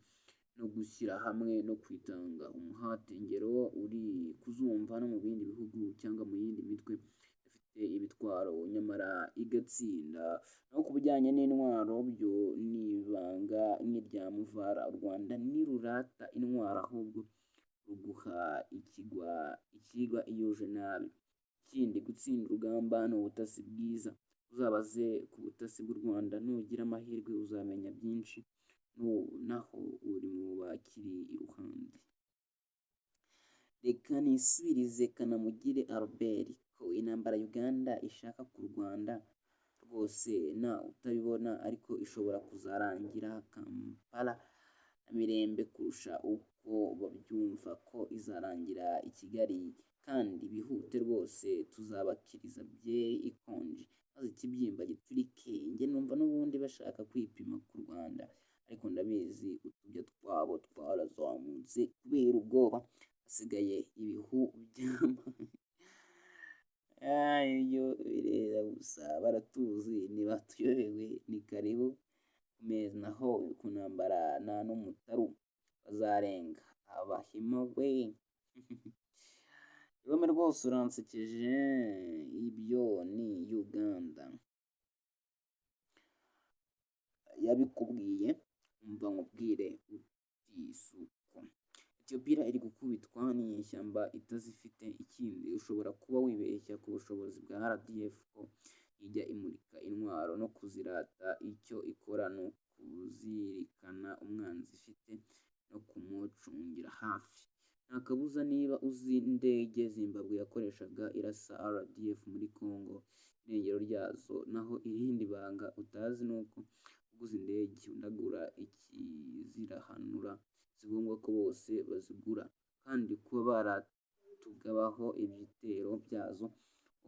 no gushyira hamwe no kwitanga umuhate. Ngero uri kuzumva no mu bindi bihugu cyangwa mu yindi mitwe ifite ibitwaro nyamara igatsinda. Naho ku bijyanye n'intwaro byo nibanga nk'irya muvara, u Rwanda ntirurata intwaro, ahubwo ruguha ikigwa iyo uje nabi. Ikindi, gutsinda urugamba ni ubutasi bwiza, uzabaze ku butasi bw'u Rwanda, nugira amahirwe uzamenya byinshi, naho uri mu bakiri iruhande. Reka nisubirize Kanamugire Albert ko intambara Uganda ishaka ku Rwanda rwose nta utabibona, ariko ishobora kuzarangira Kampala na Mirembe kurusha uko babyumva ko izarangira i Kigali, kandi bihute rwose, tuzabakiriza byeri ikonje maze ikibyimba giturike. Njye numva n'ubundi bashaka kwipima ku Rwanda, ariko ndabizi utubya twabo twarazamutse kubera ubwoba, hasigaye ibihu ibyo birera gusa, baratuzi ntibatuyobewe, ni karibu mezi naho ku ntambara nta n'umutaru bazarenga abahimogwe. Rome rwose uransekeje, ibyo ni Uganda yabikubwiye, umva nkubwire utisuko. Ethiopia iri gukubitwa n'inyeshyamba itazifite ikindi, ushobora kuba wibeshya ku bushobozi bwa RDF ko ijya imurika intwaro no kuzirata, icyo ikora ni ukuzirikana umwanzi ifite no kumucungira hafi. Nta kabuza niba uzi indege Zimbabwe yakoreshaga irasa RDF muri Congo irengero ryazo, naho irindi banga utazi nuko uguze indege undagura ikizirahanura, si ngombwa ko bose bazigura, kandi kuba baratugabaho ibitero byazo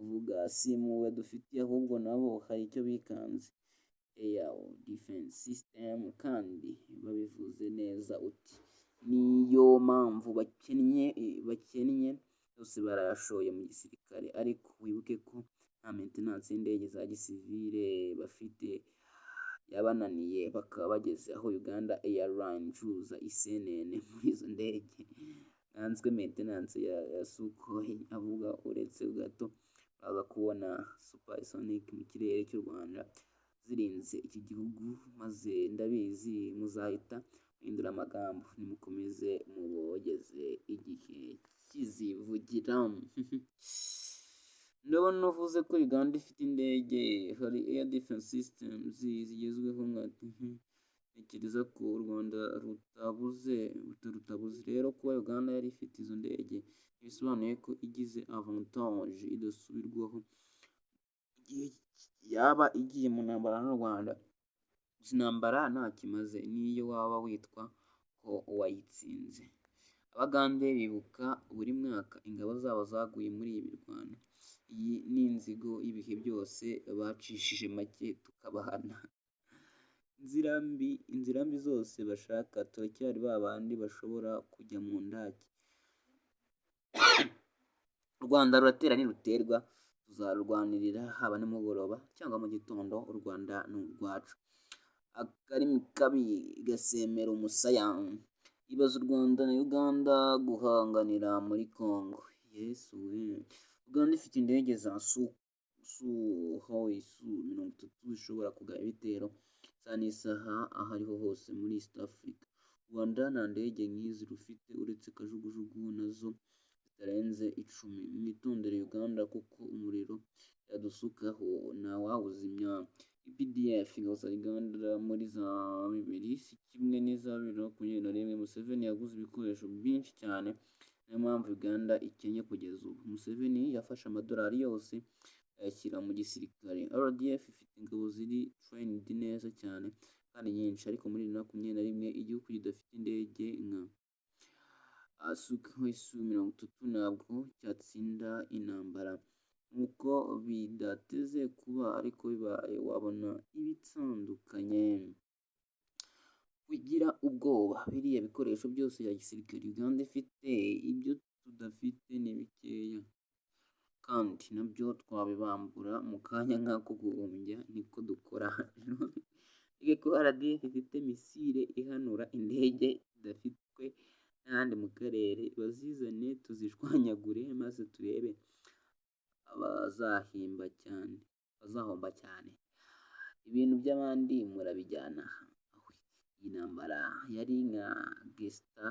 uvuga si impuhwe dufitiye, ahubwo nabo hari icyo bikanze. Air defense system, kandi babivuze neza uti niyo mpamvu bakennye bose barayashoye mu gisirikare, ariko wibuke ko nta maintenance y'indege za gisivile bafite, yabananiye bakaba bageze aho Uganda Airline icuruza isenene muri izo ndege. Nanzwe maintenance ya Sukhoi avuga uretse gato baza kubona supersonic mu kirere cy'u Rwanda zirinze iki gihugu, maze ndabizi muzahita muhindura amagambo, nimukomeze mubogeze igihe kizivugira. Ndabona uvuze ko Uganda ifite indege, hari air defense systems zigezweho ntekereza ko u Rwanda rutabuze. Rero kuba Uganda yari ifite izo ndege bisobanuye ko igize avantage idasubirwaho igihe yaba igiye mu ntambara n'u Rwanda. Izi ntambara nta kimaze niyo waba witwa ko wayitsinze. Abagande bibuka buri mwaka ingabo zabo zaguye muri ibi Rwanda. Iyi ni inzigo y'ibihe byose, bacishije make tukabahana. Inzira mbi zose bashaka, turacyari ba bandi bashobora kujya mu ndake. U Rwanda ruratera ntiruterwa, tuzarurwanirira haba nimugoroba cyangwa mu gitondo. U Rwanda ni urwacu. Akarimi kabi gasemera umusaya. Ibaza u Rwanda na Uganda guhanganira muri Congo. Yesu we. Uganda ifite indege za Sukhoi Su-30 zishobora kugaba ibitero isaha n'isaha aho ariho hose muri East Africa. U Rwanda nta ndege nk'izi rufite uretse kajugujugu, nazo zitarenze 10. Mwitondere Uganda kuko umuriro yadusukaho ntawawuzimya. UPDF ingabo za Uganda muri za 2000 si kimwe n'iza 2021. Museveni yaguze ibikoresho byinshi cyane, niyo mpamvu Uganda ikennye kugeza ubu. Museveni yafashe amadolari yose ayashyira mu gisirikare. RDF ifite ingabo ziri trained neza cyane kandi nyinshi, ariko muri 2021 igihugu kidafite indege nka Sukhoi Su-30 ntabwo cyatsinda intambara. Nk'uko bidateze kuba ariko bibaye, wabona ibitandukanye. Kugira ubwoba, biriya bikoresho byose bya gisirikare Uganda ifite, ibyo tudafite ni bikeya, kandi nabyo twabibambura mu kanya nk'ako guhumbya. Niko dukora hano. Ko RDF ifite misile ihanura indege idafitwe n'ahandi mu karere, bazizane tuzishwanyagure maze turebe bazahomba cyane. Ibintu by'abandi murabijyana. Iyi ntambara yari nka Gesta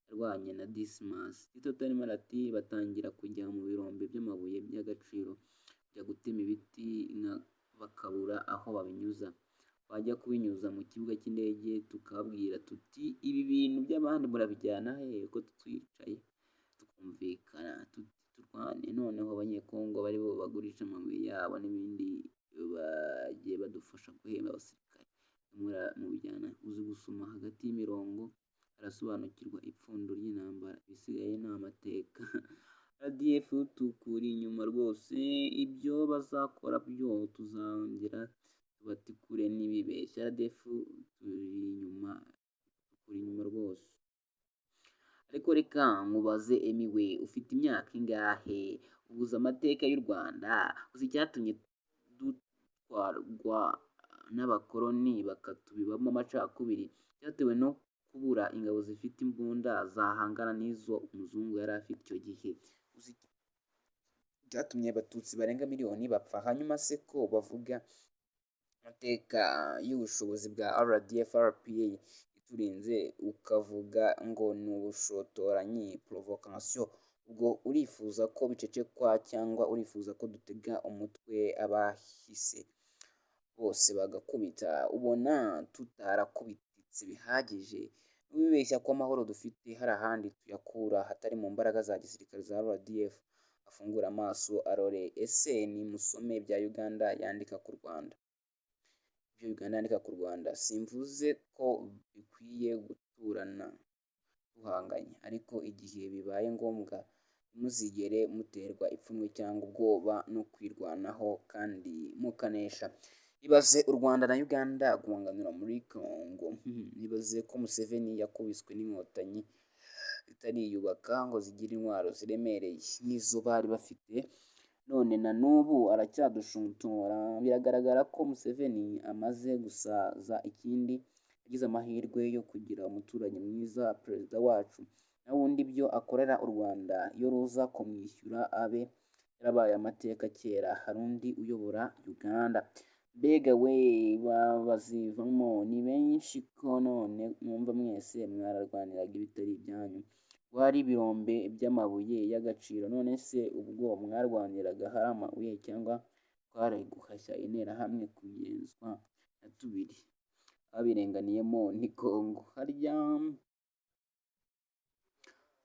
yarwanye na Dismas. Tito Rutaremara ati batangira kujya mu birombe by'amabuye by'agaciro, bajya gutema ibiti bakabura aho babinyuza. Bajya kubinyuza mu kibuga cy'indege tukabwira tuti ibi bintu by'abandi murabijyana he, ko twicaye tukumvikana turwane. Noneho abanyekongo bari bo bagurisha amabuye yabo n'ibindi bagiye badufasha guhemba abasirikare. Mubijyana. Uzi gusoma hagati y'imirongo arasobanukirwa ipfundo ry'intambara, bisigaye ni amateka. RDF tukuri inyuma rwose, ibyo bazakora byo tuzongera tubatikure n'ibibeshya. RDF tukuri inyuma rwose. Ariko reka nkubaze emiwe, ufite imyaka ingahe? Ubuze amateka y'u Rwanda, uzi icyatumye dutwarwa n'abakoloni bakatubibamo amacakubiri, byatewe no kubura ingabo zifite imbunda zahangana n'izo umuzungu yari afite icyo gihe. Byatumye abatutsi barenga miliyoni bapfa. Hanyuma se ko bavuga mateka y'ubushobozi bwa RDF RPA iturinze, ukavuga ngo ni ubushotoranyi provocation, ubwo urifuza ko bicecekwa cyangwa urifuza ko dutega umutwe abahise bose bagakubita? Ubona tutarakubititse bihagije? Wibeshya ko amahoro dufite hari ahandi tuyakura hatari mu mbaraga za gisirikare za RDF? Afungura amaso arore. Ese ni musome bya Uganda yandika ku Rwanda. Ibyo Uganda yandika ku Rwanda simvuze ko bikwiye guturana duhanganye, ariko igihe bibaye ngombwa ntimuzigere muterwa ipfunwe cyangwa ubwoba no kwirwanaho kandi mukanesha. Ibaze u Rwanda na Uganda guhanganira muri Congo. Ibaze ko Museveni yakubiswe n'inkotanyi zitariyubaka ngo zigire intwaro ziremereye n'izo bari bafite, none na n'ubu aracyadushutora. Biragaragara ko Museveni amaze gusaza. Ikindi, yagize amahirwe yo kugira umuturanyi mwiza, perezida wacu. Na wundi ibyo akorera u Rwanda iyo ruza kumwishyura abe yarabaye amateka kera. Hari undi uyobora Uganda. Mbega we bazivamo ni benshi ko none mwumva mwese mwararwaniraga ibitari ibyanyu, wari ibirombe by'amabuye y'agaciro. None se ubwo mwarwaniraga hari amabuye cyangwa twari guhashya interahamwe kugenzwa na tubiri? Abirenganiyemo ni Congo.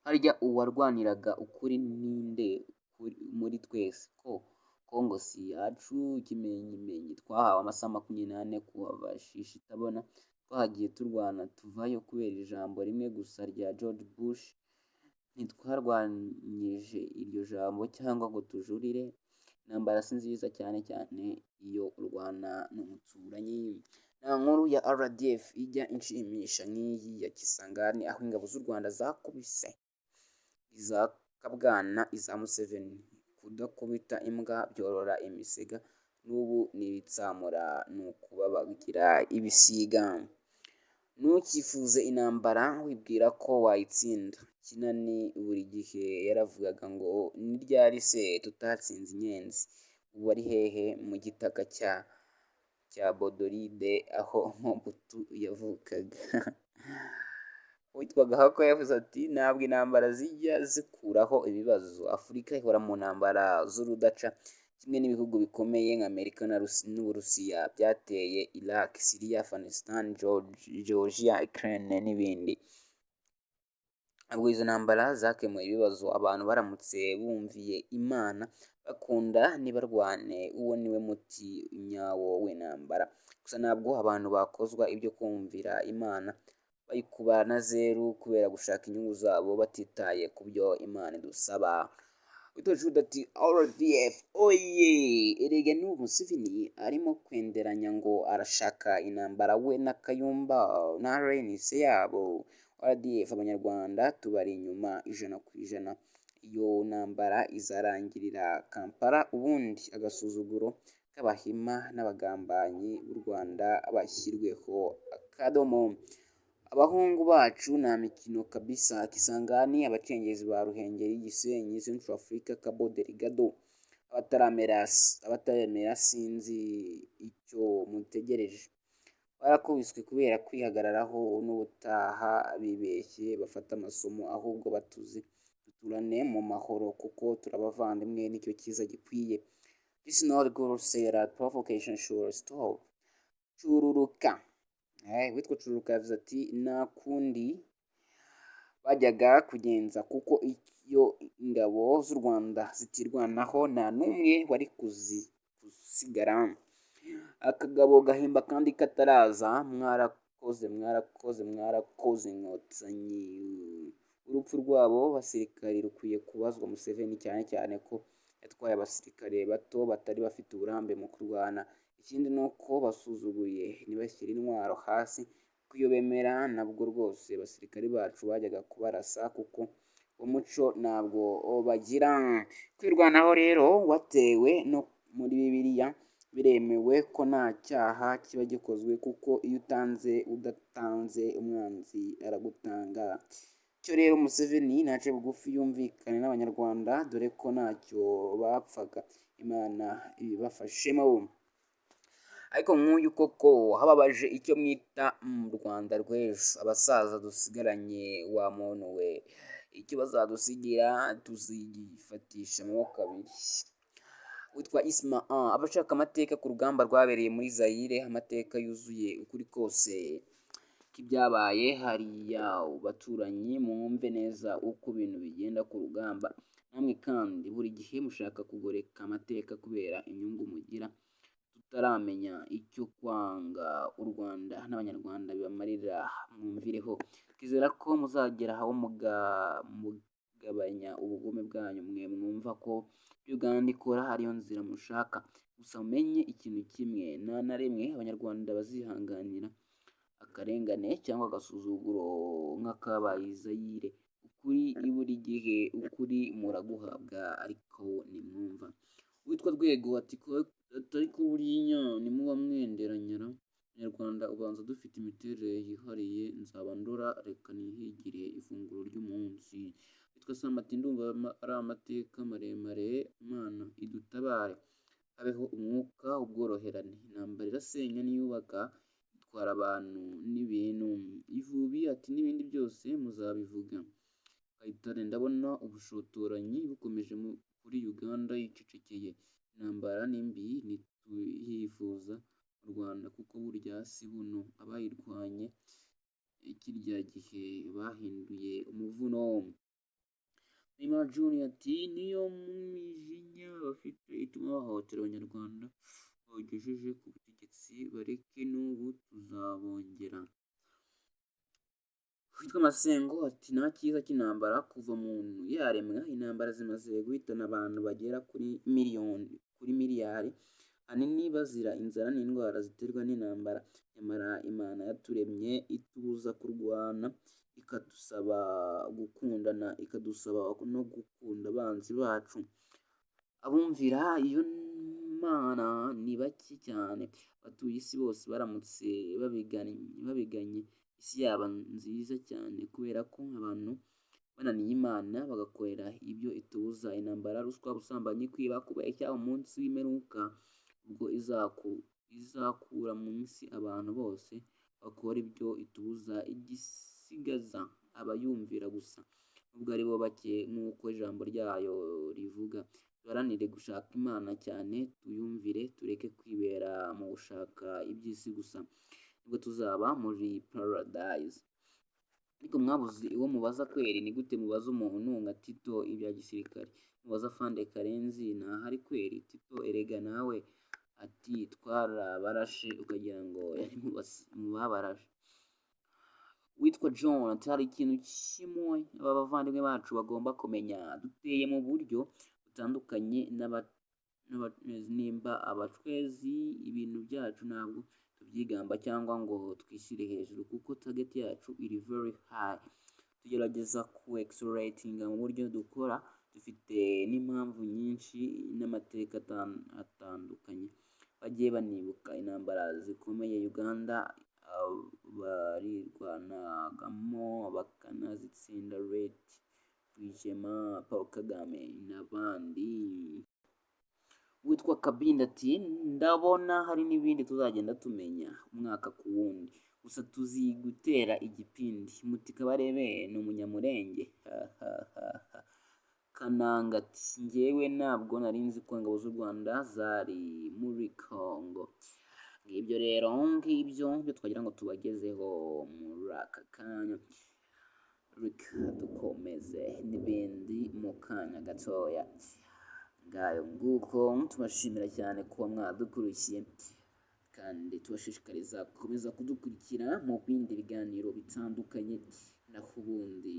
Harya uwarwaniraga ukuri ninde muri twese? Ko Congo si yacu ikimenyimenyi? Twahawe amasaha 24 kuhabashisha itabona. Twahagiye turwana tuvayo kubera ijambo rimwe gusa rya George Bush. Ntitwarwanyije iryo jambo cyangwa ngo tujurire. Intambara si nziza, cyane cyane iyo urwana n'umuturanyi. Nta nkuru ya RDF ijya inshimisha nk'iyi ya Kisangani, aho ingabo z'u Rwanda zakubise iza Kabwana iza Museveni. Kudakubita imbwa byorora imisega, n'ubu nibitsamura ni ukubabagira ibisiga. Ntukifuze intambara wibwira ko wayitsinda. Kinani buri gihe yaravugaga ngo ni ryari se tutatsinze inyenzi? Ubu ari hehe? Mu gitaka cya Bodoride aho Mobutu yavukaga. Witwaga Hako yavuze ati ntabwo intambara zijya zikuraho ibibazo. Afurika ihora mu ntambara z'urudaca, kimwe n'ibihugu bikomeye nka Amerika n'Uburusiya byateye Iraq, Syria, Afghanistan, Georgia, Ukraine n'ibindi. Ntabwo izo ntambara zakemuye ibibazo. Abantu baramutse bumviye Imana bakunda ntibarwane, uwo niwe muti nyawo w'intambara. Gusa ntabwo abantu bakozwa ibyo kumvira Imana bayikuba na zeru kubera gushaka inyungu zabo batitaye ku byo Imana idusaba. Witoje ati RDF oye! Erega n'ubu Museveni arimo kwenderanya ngo arashaka intambara we na Kayumba na RNC yabo. RDF abanyarwanda tubari inyuma 100%. Iyo ntambara izarangirira Kampala, ubundi agasuzuguro k'abahima n'abagambanyi b'u Rwanda bashyirweho akadomo. Abahungu bacu nta mikino kabisa. Kisangani, abacengezi ba Ruhengeri, Gisenyi, Central Africa, Cabo Delgado. Abataremera sinzi icyo mutegereje. Barakubiswe kubera kwihagararaho, n'ubutaha bibeshye bafata amasomo, ahubwo batuze duturane mu mahoro kuko turabavandimwe, nicyo cyiza gikwiye. This is not good say that provocation should stop. Cururuka. Witwa Cururuka yavuze ati nta kundi bajyaga kugenza, kuko iyo ingabo z'u Rwanda zitirwanaho nta n'umwe wari kusigara. Akagabo gahimba kandi kataraza. Mwarakoze inkotanyi. Urupfu rwabo basirikare rukwiye kubazwa Museveni, cyane cyane ko yatwaye abasirikare bato batari bafite uburambe mu kurwana. Ikindi ni uko basuzuguye ntibashyire intwaro hasi, kuko iyo bemera nabwo rwose abasirikare bacu bajyaga kubarasa, kuko umuco ntabwo bagira. Kwirwanaho rero watewe no muri Bibiliya biremewe ko nta cyaha kiba gikozwe, kuko iyo udatanze umwanzi aragutanga. Cyo rero Museveni nace bugufi yumvikane n'abanyarwanda, dore ko ntacyo bapfaga, Imana ibibafashemo. Ariko nk'uyu koko hababaje icyo mwita mu Rwanda rw'ejo, abasaza dusigaranye wa muntu we, icyo bazadusigira tuzigifatisha amaboko abiri. Witwa Isma, abashaka amateka ku rugamba rwabereye muri Zaire, amateka yuzuye ukuri kose k'ibyabaye hariya baturanyi, mwumve neza uko ibintu bigenda ku rugamba. Namwe kandi buri gihe mushaka kugoreka amateka kubera inyungu mugira, tutaramenya icyo kwanga u Rwanda n'abanyarwanda bibamarira, mwumvireho. Twizera ko muzagera aho mugabanya ubugome bwanyu, mwe mwumva ko Uganda ikora ariyo nzira mushaka. Gusa mumenye ikintu kimwe, nta na rimwe abanyarwanda bazihanganira akarengane cyangwa agasuzuguro nk'akabaye Zaire. Ukuri buri gihe, ukuri muraguhabwa, ariko nimwumva. Witwa Rwego ati ariko buriya nimuba mwenderanyara, Abanyarwanda ubanza dufite imiterere yihariye, nzaba ndora reka nihigire ifunguro ry'umunsi. Witwa Samati, ndumva ari amateka maremare, Imana idutabare, habeho umwuka ubworoherane, intambara irasenya niyubaka, itwara abantu n'ibintu. Ivubi ati n'ibindi byose muzabivuga. Kayitare, ndabona ubushotoranyi bukomeje kuri Uganda yicecekeye, intambara ni mbi ntituyifuza mu Rwanda, kuko burya si buno abayirwanye kirya gihe bahinduye umuvuno. Neymar Junior ati niyo mijinya bafite ituma bahohotera abanyarwanda bagejeje ku butegetsi, bareke n'ubu tuzabongera. Witwa Masengo ati nta cyiza cy'intambara kuva umuntu yaremwa, intambara zimaze guhitana abantu bagera kuri miliyari, ahanini bazira inzara n'indwara ziterwa n'intambara. Nyamara Imana yaturemye itubuza kurwana, ikadusaba gukundana, ikadusaba no gukunda abanzi bacu. Abumvira iyo Mana ni bake cyane, batuye isi bose baramutse babiganye, isi yaba nziza cyane, kubera ko abantu bananiye Imana bagakorera ibyo itubuza: intambara, ruswa, ubusambanyi, kwiba, kubeshya. Umunsi w'imperuka ubwo izakura mu isi abantu bose bakora ibyo itubuza, igisigaza abayumvira gusa, nubwo ari bo bake nk'uko ijambo ryayo rivuga. Duharanire gushaka Imana cyane, tuyumvire, tureke kwibera mu gushaka iby'isi gusa, nibwo tuzaba muri paradise. Ariko mwabuze uwo mubaza kweri, ni gute mubaza umuntu nka Tito ibya gisirikare? Mubaza Fande Karenzi ntahari kweri? Tito erega nawe ati twarabarashe ukagira ngo yari mu babarashe. Witwa John ati hari ikintu kimwe aba bavandimwe bacu bagomba kumenya, duteye mu buryo butandukanye nimba abacwezi, ibintu byacu ntabwo tubyigamba cyangwa ngo twishyire hejuru, kuko target yacu iri very high. Tugerageza ku acceleratinga mu buryo dukora, dufite n'impamvu nyinshi n'amateka atandukanye. Bagiye banibuka intambara zikomeye Uganda barirwanagamo bakanazitsinda, Leta Rwigema, Paul Kagame n'abandi. Witwa Kabinda ati ndabona hari n'ibindi tuzagenda tumenya umwaka ku wundi, gusa tuzi gutera igipindi. Muti Kabarebe ni umunyamurenge? Kananga ati njyewe ntabwo nari nzi ko ingabo z'u Rwanda zari muri Congo. Ngibyo rero ngibyo twagira ngo tubagezeho muri aka kanya, reka dukomeze n'ibindi mu kanya gatoya. Ngayo nguko tubashimira cyane kuba mwadukurikiye, kandi tubashishikariza gukomeza kudukurikira mu bindi biganiro bitandukanye. Naho ubundi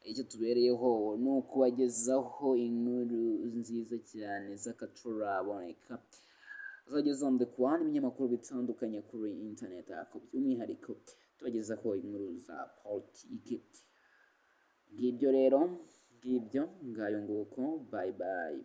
icyo tubereyeho ni ukubagezaho inkuru nziza cyane z'akataraboneka, zageze ku bandi binyamakuru bitandukanye kuri internet, by'umwihariko tubagezaho inkuru za politiki. Ngibyo rero ngibyo, ngayo nguko, bye bye.